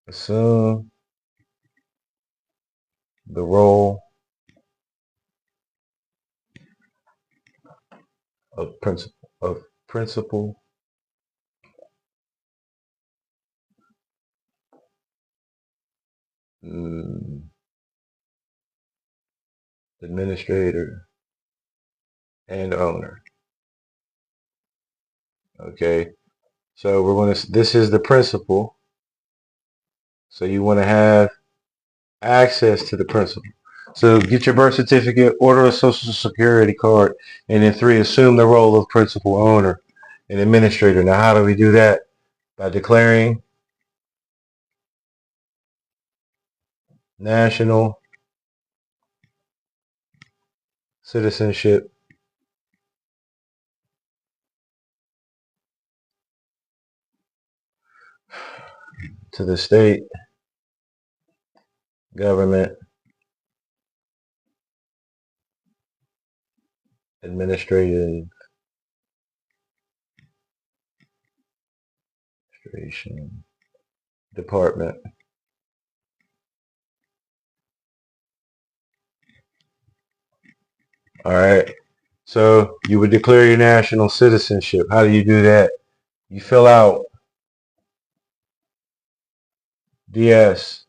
Assume the role of principal administrator and owner. Okay, so we're going to, this is the principal, so you want to have access to the principal. So get your birth certificate, order a social security card, and then 3, assume the role of principal, owner, and administrator. Now, how do we do that? By declaring national citizenship to the state government administration department. All right. So you would declare your national citizenship. How do you do that? You fill out DS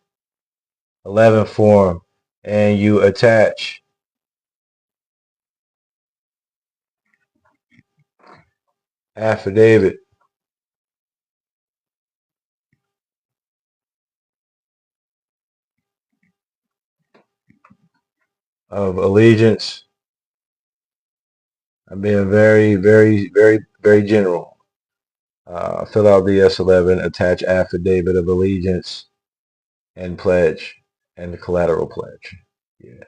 11 form and you attach affidavit of allegiance. I'm being very, very, very, very general. Fill out DS 11, attach affidavit of allegiance and pledge and the collateral pledge. Yeah.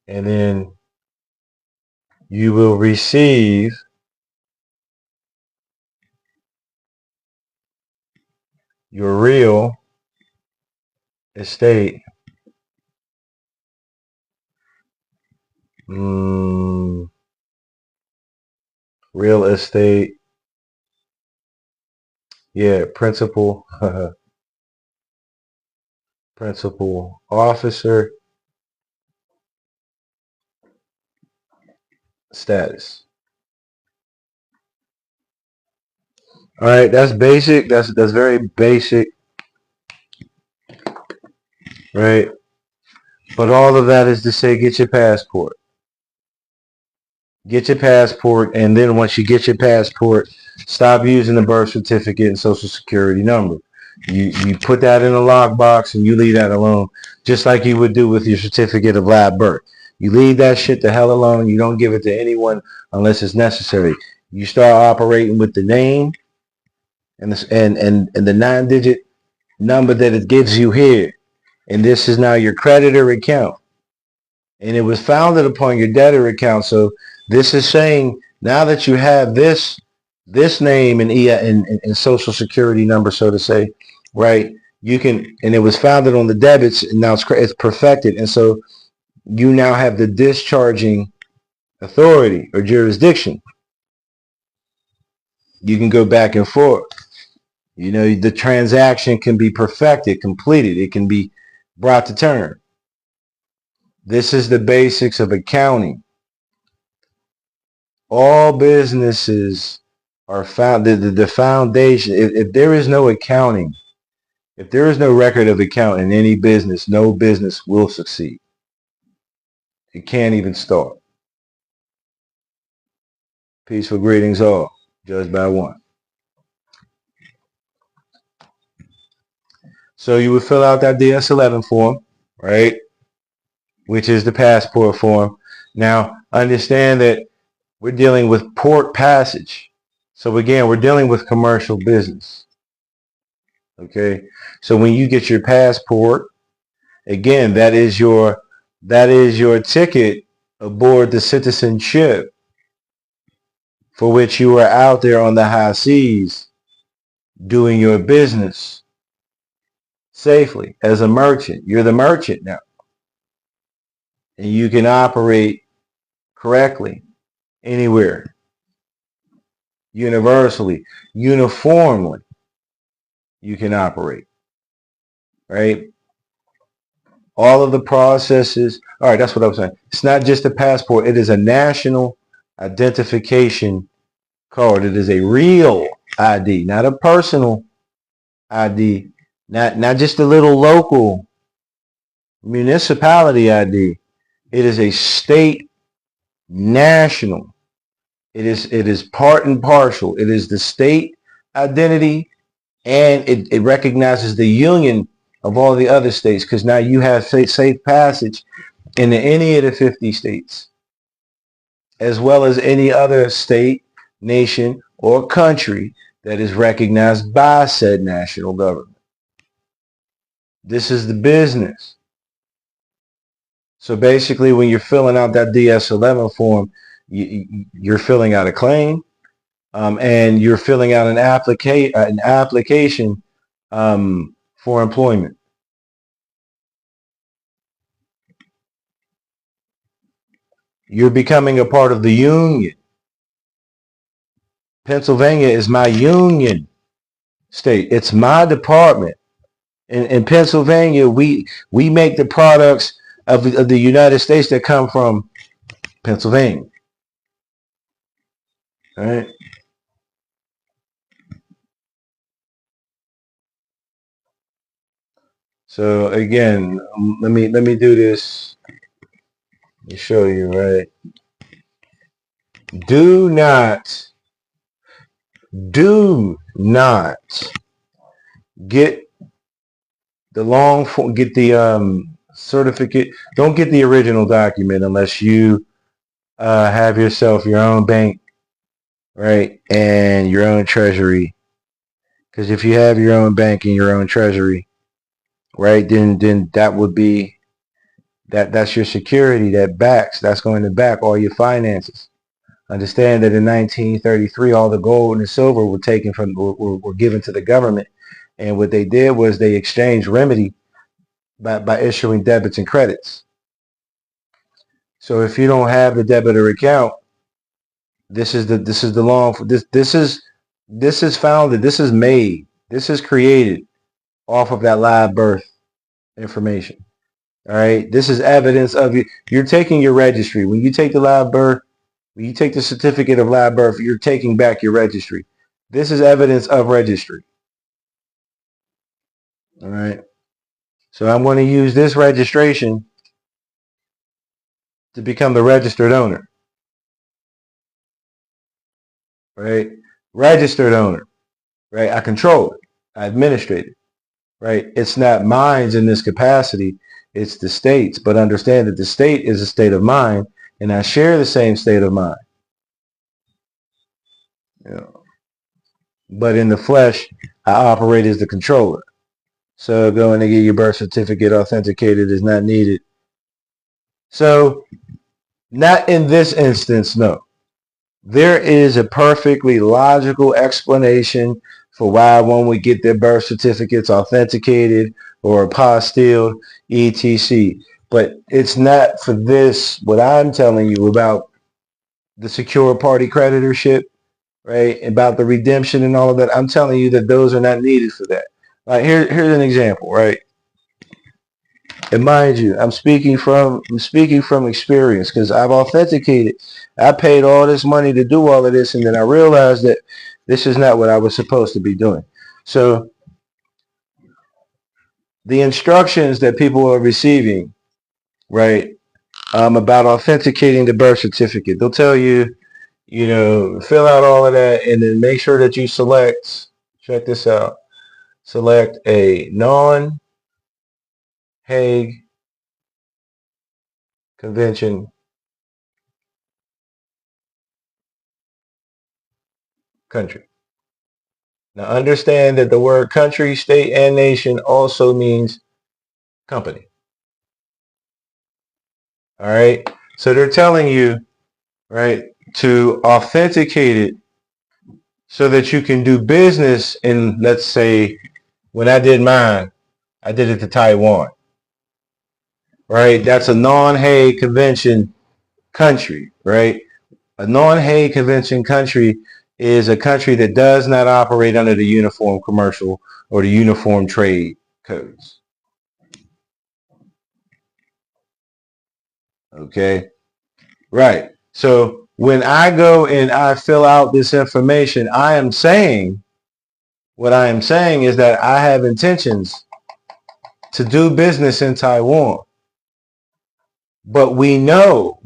And then you will receive your real estate real estate, yeah, principal, principal officer status. All right, that's basic. That's very basic, right? But all of that is to say, get your passport. Get your passport, and then once you get your passport, stop using the birth certificate and social security number. You put that in a lockbox and you leave that alone, just like you would do with your certificate of live birth. You leave that shit the hell alone. You don't give it to anyone unless it's necessary. You start operating with the name and the 9-digit number that it gives you here. And this is now your creditor account. And it was founded upon your debtor account. So this is saying now that you have this name and social security number, so to say, right? You can, and it was founded on the debits, and now it's perfected, and so you now have the discharging authority or jurisdiction. You can go back and forth. You know, the transaction can be perfected, completed. It can be brought to term. This is the basics of accounting. All businesses are found, the foundation. If there is no accounting, if there is no record of account in any business, no business will succeed. It can't even start. Peaceful greetings all, judged by one. So you would fill out that DS-11 form, right? Which is the passport form. Now, understand that we're dealing with port passage. So again, we're dealing with commercial business. Okay? So when you get your passport, again, that is your ticket aboard the citizenship for which you are out there on the high seas doing your business safely as a merchant. You're the merchant now. And you can operate correctly anywhere, universally, uniformly. You can operate, right? All of the processes. All right, that's what I was saying. It's not just a passport. It is a national identification card. It is a real ID, not a personal ID, not just a little local municipality ID. It is a state national. It is part and partial. It is the state identity, and it recognizes the union of all the other states, because now you have safe passage into any of the 50 states, as well as any other state, nation, or country that is recognized by said national government. This is the business. So basically, when you're filling out that DS-11 form, you're filling out a claim, and you're filling out an application for employment. You're becoming a part of the union. Pennsylvania is my union state. It's my department. In Pennsylvania, we make the products of the United States that come from Pennsylvania. All right. So again, let me do this. Let me show you, right? Do not get the long form, get the certificate. Don't get the original document unless you have yourself your own bank, right, and your own treasury. Because if you have your own bank and your own treasury, right, then that would be that's your security that's going to back all your finances. Understand that in 1933, all the gold and silver were taken from were given to the government, and what they did was they exchanged remedy by issuing debits and credits. So if you don't have the debitor account, this is the long this is founded, this is made, this is created off of that live birth information. All right, this is evidence of you. You're taking your registry when you take the live birth. When you take the certificate of live birth, you're taking back your registry. This is evidence of registry. All right. So I'm going to use this registration to become the registered owner. Right. Registered owner. Right. I control it. I administrate it. Right. It's not mine's in this capacity. It's the state's. But understand that the state is a state of mind, and I share the same state of mind. You know, but in the flesh, I operate as the controller. So going to get your birth certificate authenticated is not needed. So not in this instance, no. There is a perfectly logical explanation for why one would get their birth certificates authenticated or apostilled, etc. But it's not for this, what I'm telling you about the secure party creditorship, right? About the redemption and all of that. I'm telling you that those are not needed for that. Like here's an example, right? And mind you, I'm speaking from experience because I've authenticated. I paid all this money to do all of this, and then I realized that this is not what I was supposed to be doing. So the instructions that people are receiving, right, about authenticating the birth certificate, they'll tell you, you know, fill out all of that, and then make sure that you select. Check this out. Select a non-Hague Convention country. Now understand that the word country, state, and nation also means company. All right. So they're telling you, right, to authenticate it so that you can do business in, let's say, when I did mine, I did it to Taiwan. Right. That's a non-Hague Convention country, right? A non-Hague Convention country is a country that does not operate under the Uniform Commercial or the Uniform Trade Codes. Okay, right. So when I go and I fill out this information, I am saying, what I am saying is that I have intentions to do business in Taiwan. But we know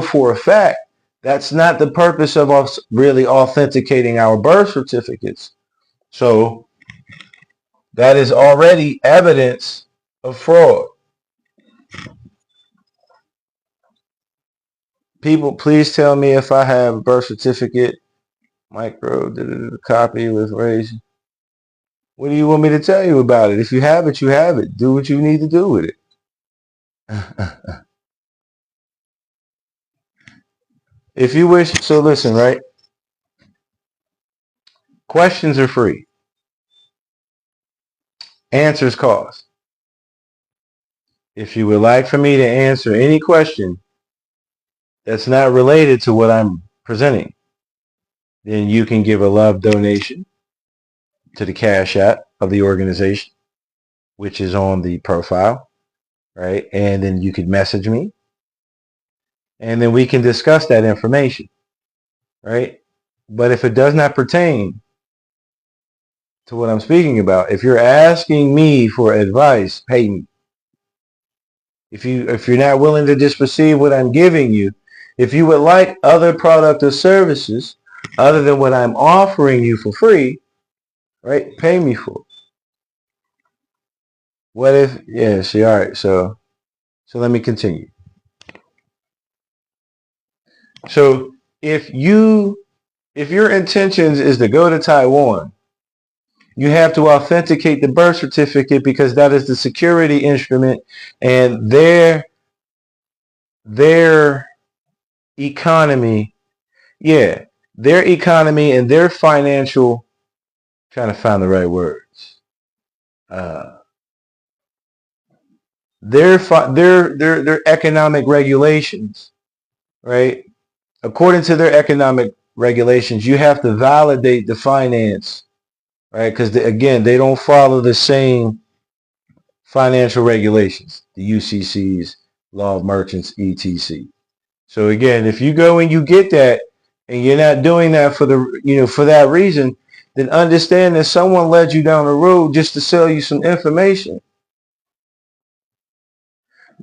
for a fact that's not the purpose of us really authenticating our birth certificates. So that is already evidence of fraud. People, please tell me if I have a birth certificate, micro, copy with race. What do you want me to tell you about it? If you have it, you have it. Do what you need to do with it. If you wish, so listen, right? Questions are free. Answers cost. If you would like for me to answer any question that's not related to what I'm presenting, then you can give a love donation to the Cash App of the organization, which is on the profile, right? And then you could message me, and then we can discuss that information, right? But if it does not pertain to what I'm speaking about, if you're asking me for advice, pay me. If you're not willing to just receive what I'm giving you, if you would like other product or services other than what I'm offering you for free, right? Pay me for it. What if, yeah, see, all right, so let me continue. So if your intentions is to go to Taiwan, you have to authenticate the birth certificate because that is the security instrument, and their economy, yeah, their economy and their financial, trying to find the right words, their economic regulations, right? According to their economic regulations, you have to validate the finance, right? Because again, they don't follow the same financial regulations, the UCC's, Law of Merchants, etc. So again, if you go and you get that, and you're not doing that for the, for that reason, then understand that someone led you down the road just to sell you some information.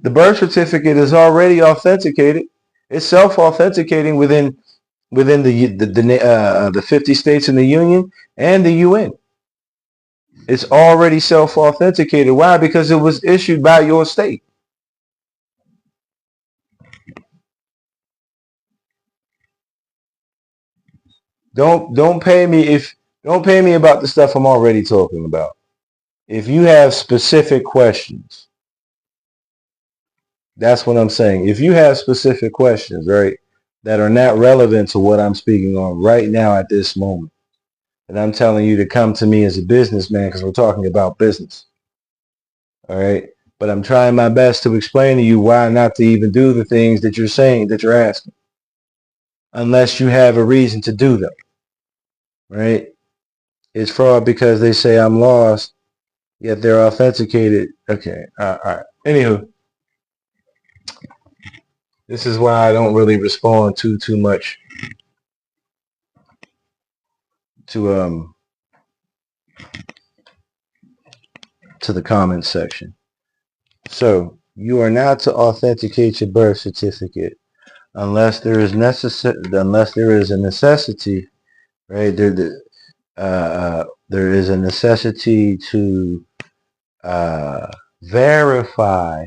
The birth certificate is already authenticated. It's self-authenticating within the 50 states in the Union and the UN. It's already self-authenticated. Why? Because it was issued by your state. Don't pay me about the stuff I'm already talking about. If you have specific questions, that's what I'm saying. If you have specific questions, right, that are not relevant to what I'm speaking on right now at this moment, and I'm telling you to come to me as a businessman because we're talking about business. All right. But I'm trying my best to explain to you why not to even do the things that you're saying, that you're asking, unless you have a reason to do them. Right. It's fraud because they say I'm lost, yet they're authenticated. Okay. All right. Anywho, this is why I don't really respond too much to the comments section. So you are not to authenticate your birth certificate unless there is a necessity, right? There is a necessity to verify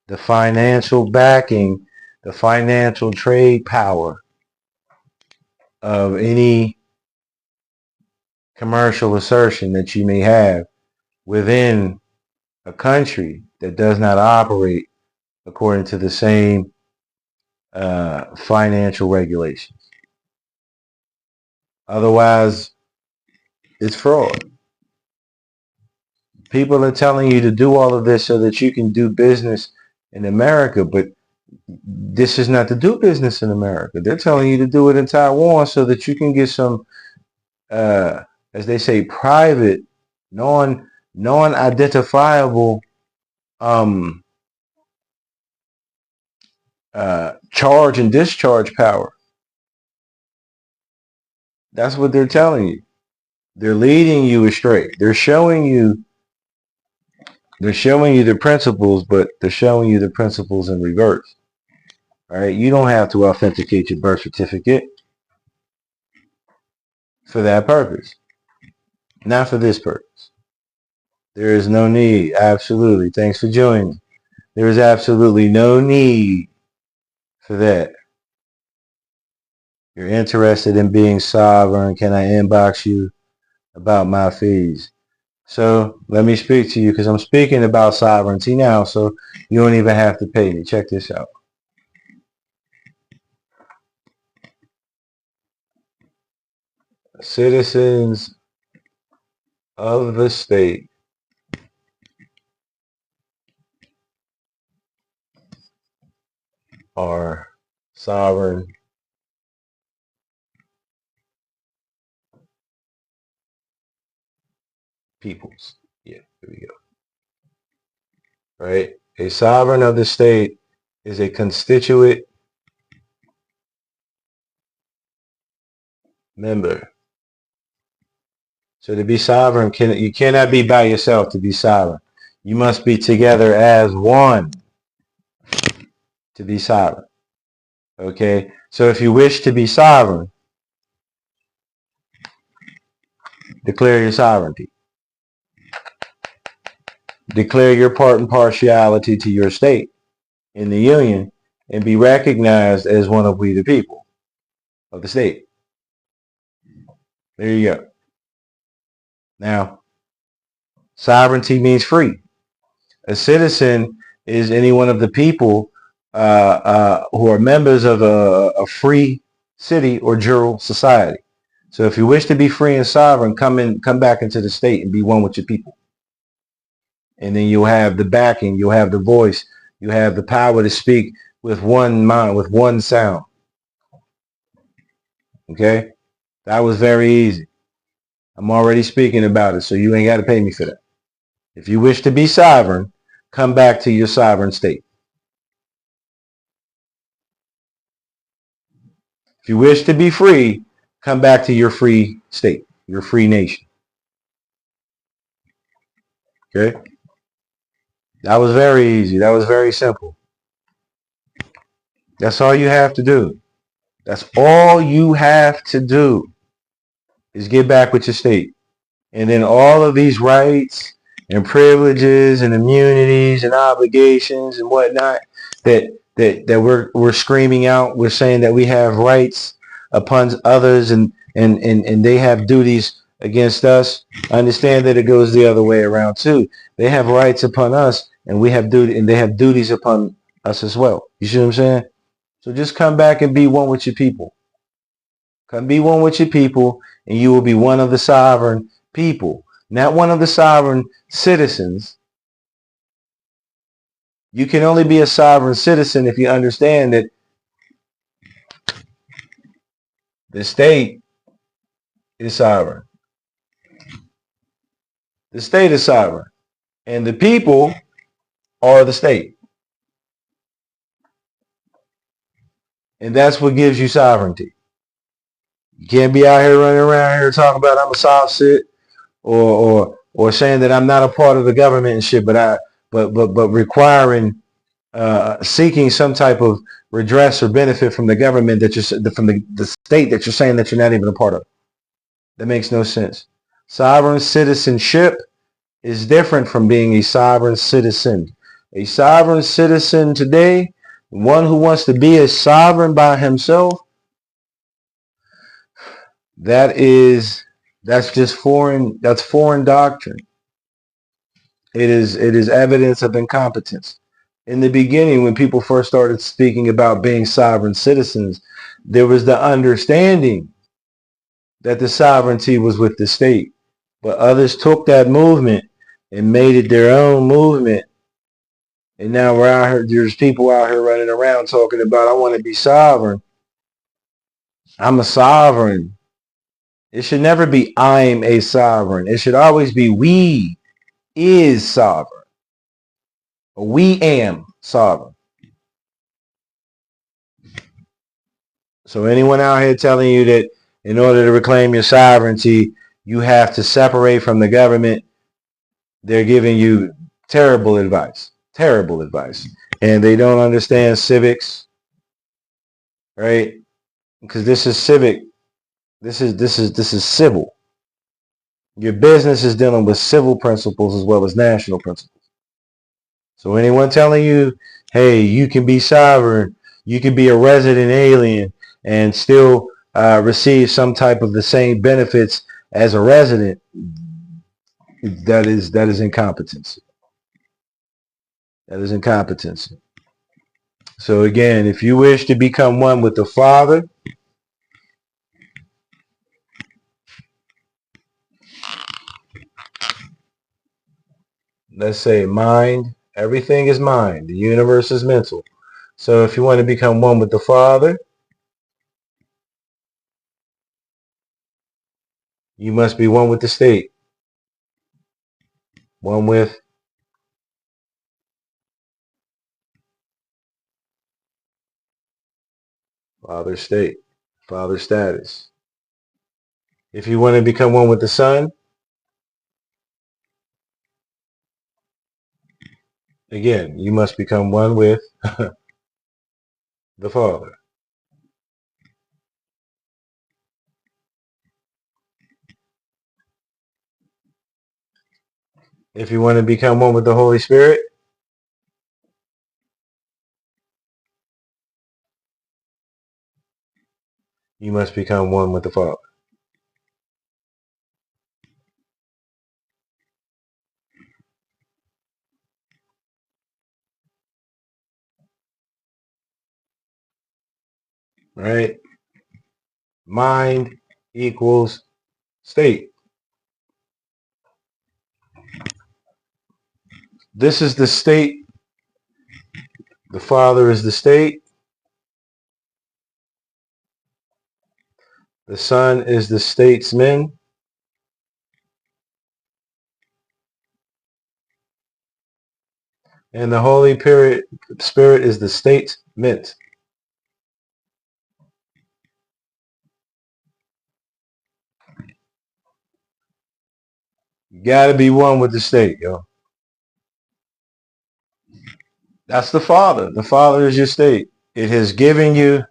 the financial backing, the financial trade power of any commercial assertion that you may have within a country that does not operate according to the same financial regulations. Otherwise, it's fraud. People are telling you to do all of this so that you can do business in America, but this is not to do business in America. They're telling you to do it in Taiwan so that you can get some, as they say, private, non-identifiable charge and discharge power. That's what they're telling you. They're leading you astray. They're showing you the principles, but they're showing you the principles in reverse. All right, you don't have to authenticate your birth certificate for that purpose. Not for this purpose. There is no need. Absolutely. Thanks for joining. There is absolutely no need for that. You're interested in being sovereign. Can I inbox you about my fees? So let me speak to you because I'm speaking about sovereignty now, so you don't even have to pay me. Check this out. Citizens of the state are sovereign peoples. Yeah, here we go. Right? A sovereign of the state is a constituent member. So to be sovereign, you cannot be by yourself to be sovereign. You must be together as one to be sovereign. Okay? So if you wish to be sovereign, declare your sovereignty. Declare your part and partiality to your state in the union and be recognized as one of we the people of the state. There you go. Now, sovereignty means free. A citizen is any one of the people who are members of a free city or jural society. So if you wish to be free and sovereign, come back into the state and be one with your people. And then you'll have the backing, you'll have the voice, you have the power to speak with one mind, with one sound. Okay? That was very easy. I'm already speaking about it, so you ain't got to pay me for that. If you wish to be sovereign, come back to your sovereign state. If you wish to be free, come back to your free state. You're a free nation. Okay? That was very easy. That was very simple. That's all you have to do. That's all you have to do is get back with your state. And then all of these rights and privileges and immunities and obligations and whatnot that we're screaming out. We're saying that we have rights upon others and they have duties against us. Understand that it goes the other way around too. They have rights upon us and we have duty and they have duties upon us as well. You see what I'm saying? So just come back and be one with your people. Come be one with your people, and you will be one of the sovereign people, not one of the sovereign citizens. You can only be a sovereign citizen if you understand that the state is sovereign. The state is sovereign, and the people are the state. And that's what gives you sovereignty. You can't be out here running around here talking about I'm a soft sit or saying that I'm not a part of the government and shit, but requiring seeking some type of redress or benefit from the government that you're from the state that you're saying that you're not even a part of. That makes no sense. Sovereign citizenship is different from being a sovereign citizen. A sovereign citizen today, one who wants to be a sovereign by himself, that's just foreign. That's foreign doctrine. It is evidence of incompetence. In the beginning, when people first started speaking about being sovereign citizens, there was the understanding that the sovereignty was with the state. But others took that movement and made it their own movement. And now we're out here, there's people out here running around talking about, I want to be sovereign. I'm a sovereign. It should never be I'm a sovereign. It should always be we is sovereign. Or we am sovereign. So anyone out here telling you that in order to reclaim your sovereignty, you have to separate from the government, they're giving you terrible advice. Terrible advice. And they don't understand civics, right? Because this is civic. This is civil. Your business is dealing with civil principles as well as national principles. So anyone telling you, hey, you can be sovereign, you can be a resident alien and still receive some type of the same benefits as a resident, that is incompetence. That is incompetence. So again, if you wish to become one with the Father, let's say mind, everything is mind. The universe is mental. So if you want to become one with the Father, you must be one with the state. One with Father state, Father status. If you want to become one with the Son, again, you must become one with the Father. If you want to become one with the Holy Spirit, you must become one with the Father. Right? Mind equals state. This is the state. The Father is the state. The Son is the statesman. And the Holy Spirit is the statement. You got to be one with the state, yo. That's the Father. The Father is your state. It has given you,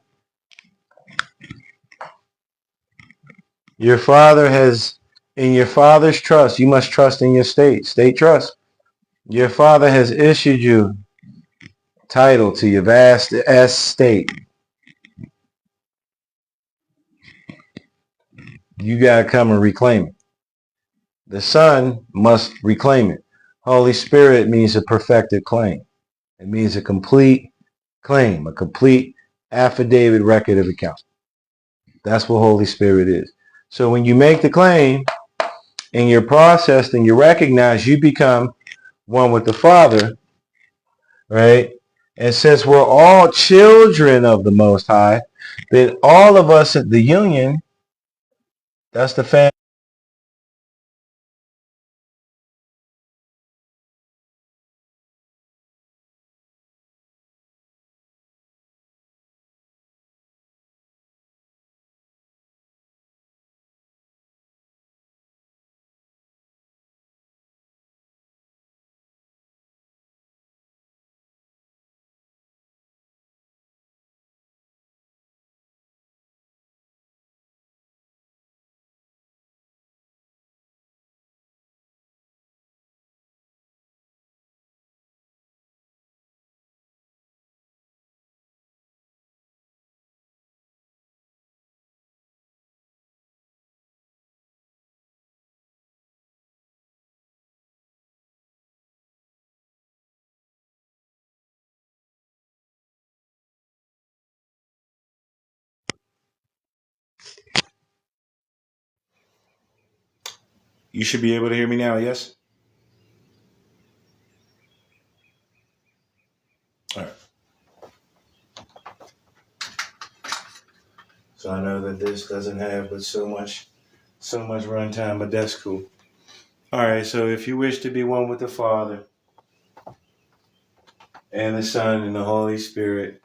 your Father has, in your Father's trust, you must trust in your state. State trust. Your Father has issued you title to your vast estate. You got to come and reclaim it. The Son must reclaim it. Holy Spirit means a perfected claim. It means a complete claim, a complete affidavit record of account. That's what Holy Spirit is. So when you make the claim and you're processed and you recognize, you become one with the Father, right? And since we're all children of the Most High, then all of us at the union, that's the family. You should be able to hear me now, yes? All right. So I know that this doesn't have but so much runtime, but that's cool. All right, so if you wish to be one with the Father and the Son and the Holy Spirit,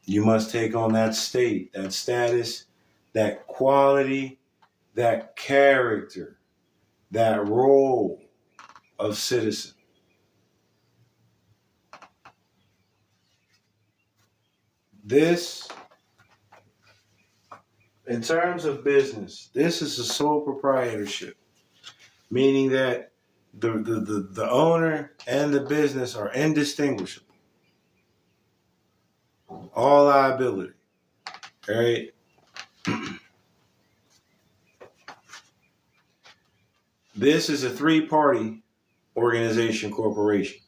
you must take on that state, that status, that quality, that character, that role of citizen. This, in terms of business, this is a sole proprietorship, meaning that the owner and the business are indistinguishable. All liability. All right. This is a three-party organization corporation.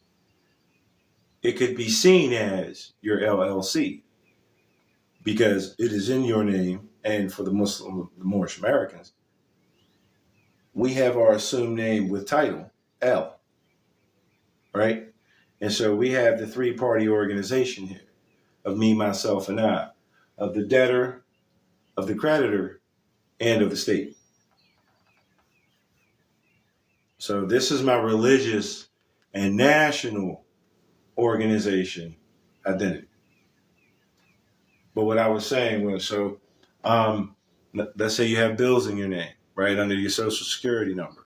It could be seen as your LLC because it is in your name, and for the Moorish Americans, we have our assumed name with title, L, right? And so we have the three-party organization here of me, myself, and I, of the debtor, of the creditor, and of the state. So this is my religious and national organization identity. But what I was saying was, let's say you have bills in your name, right, under your social security number.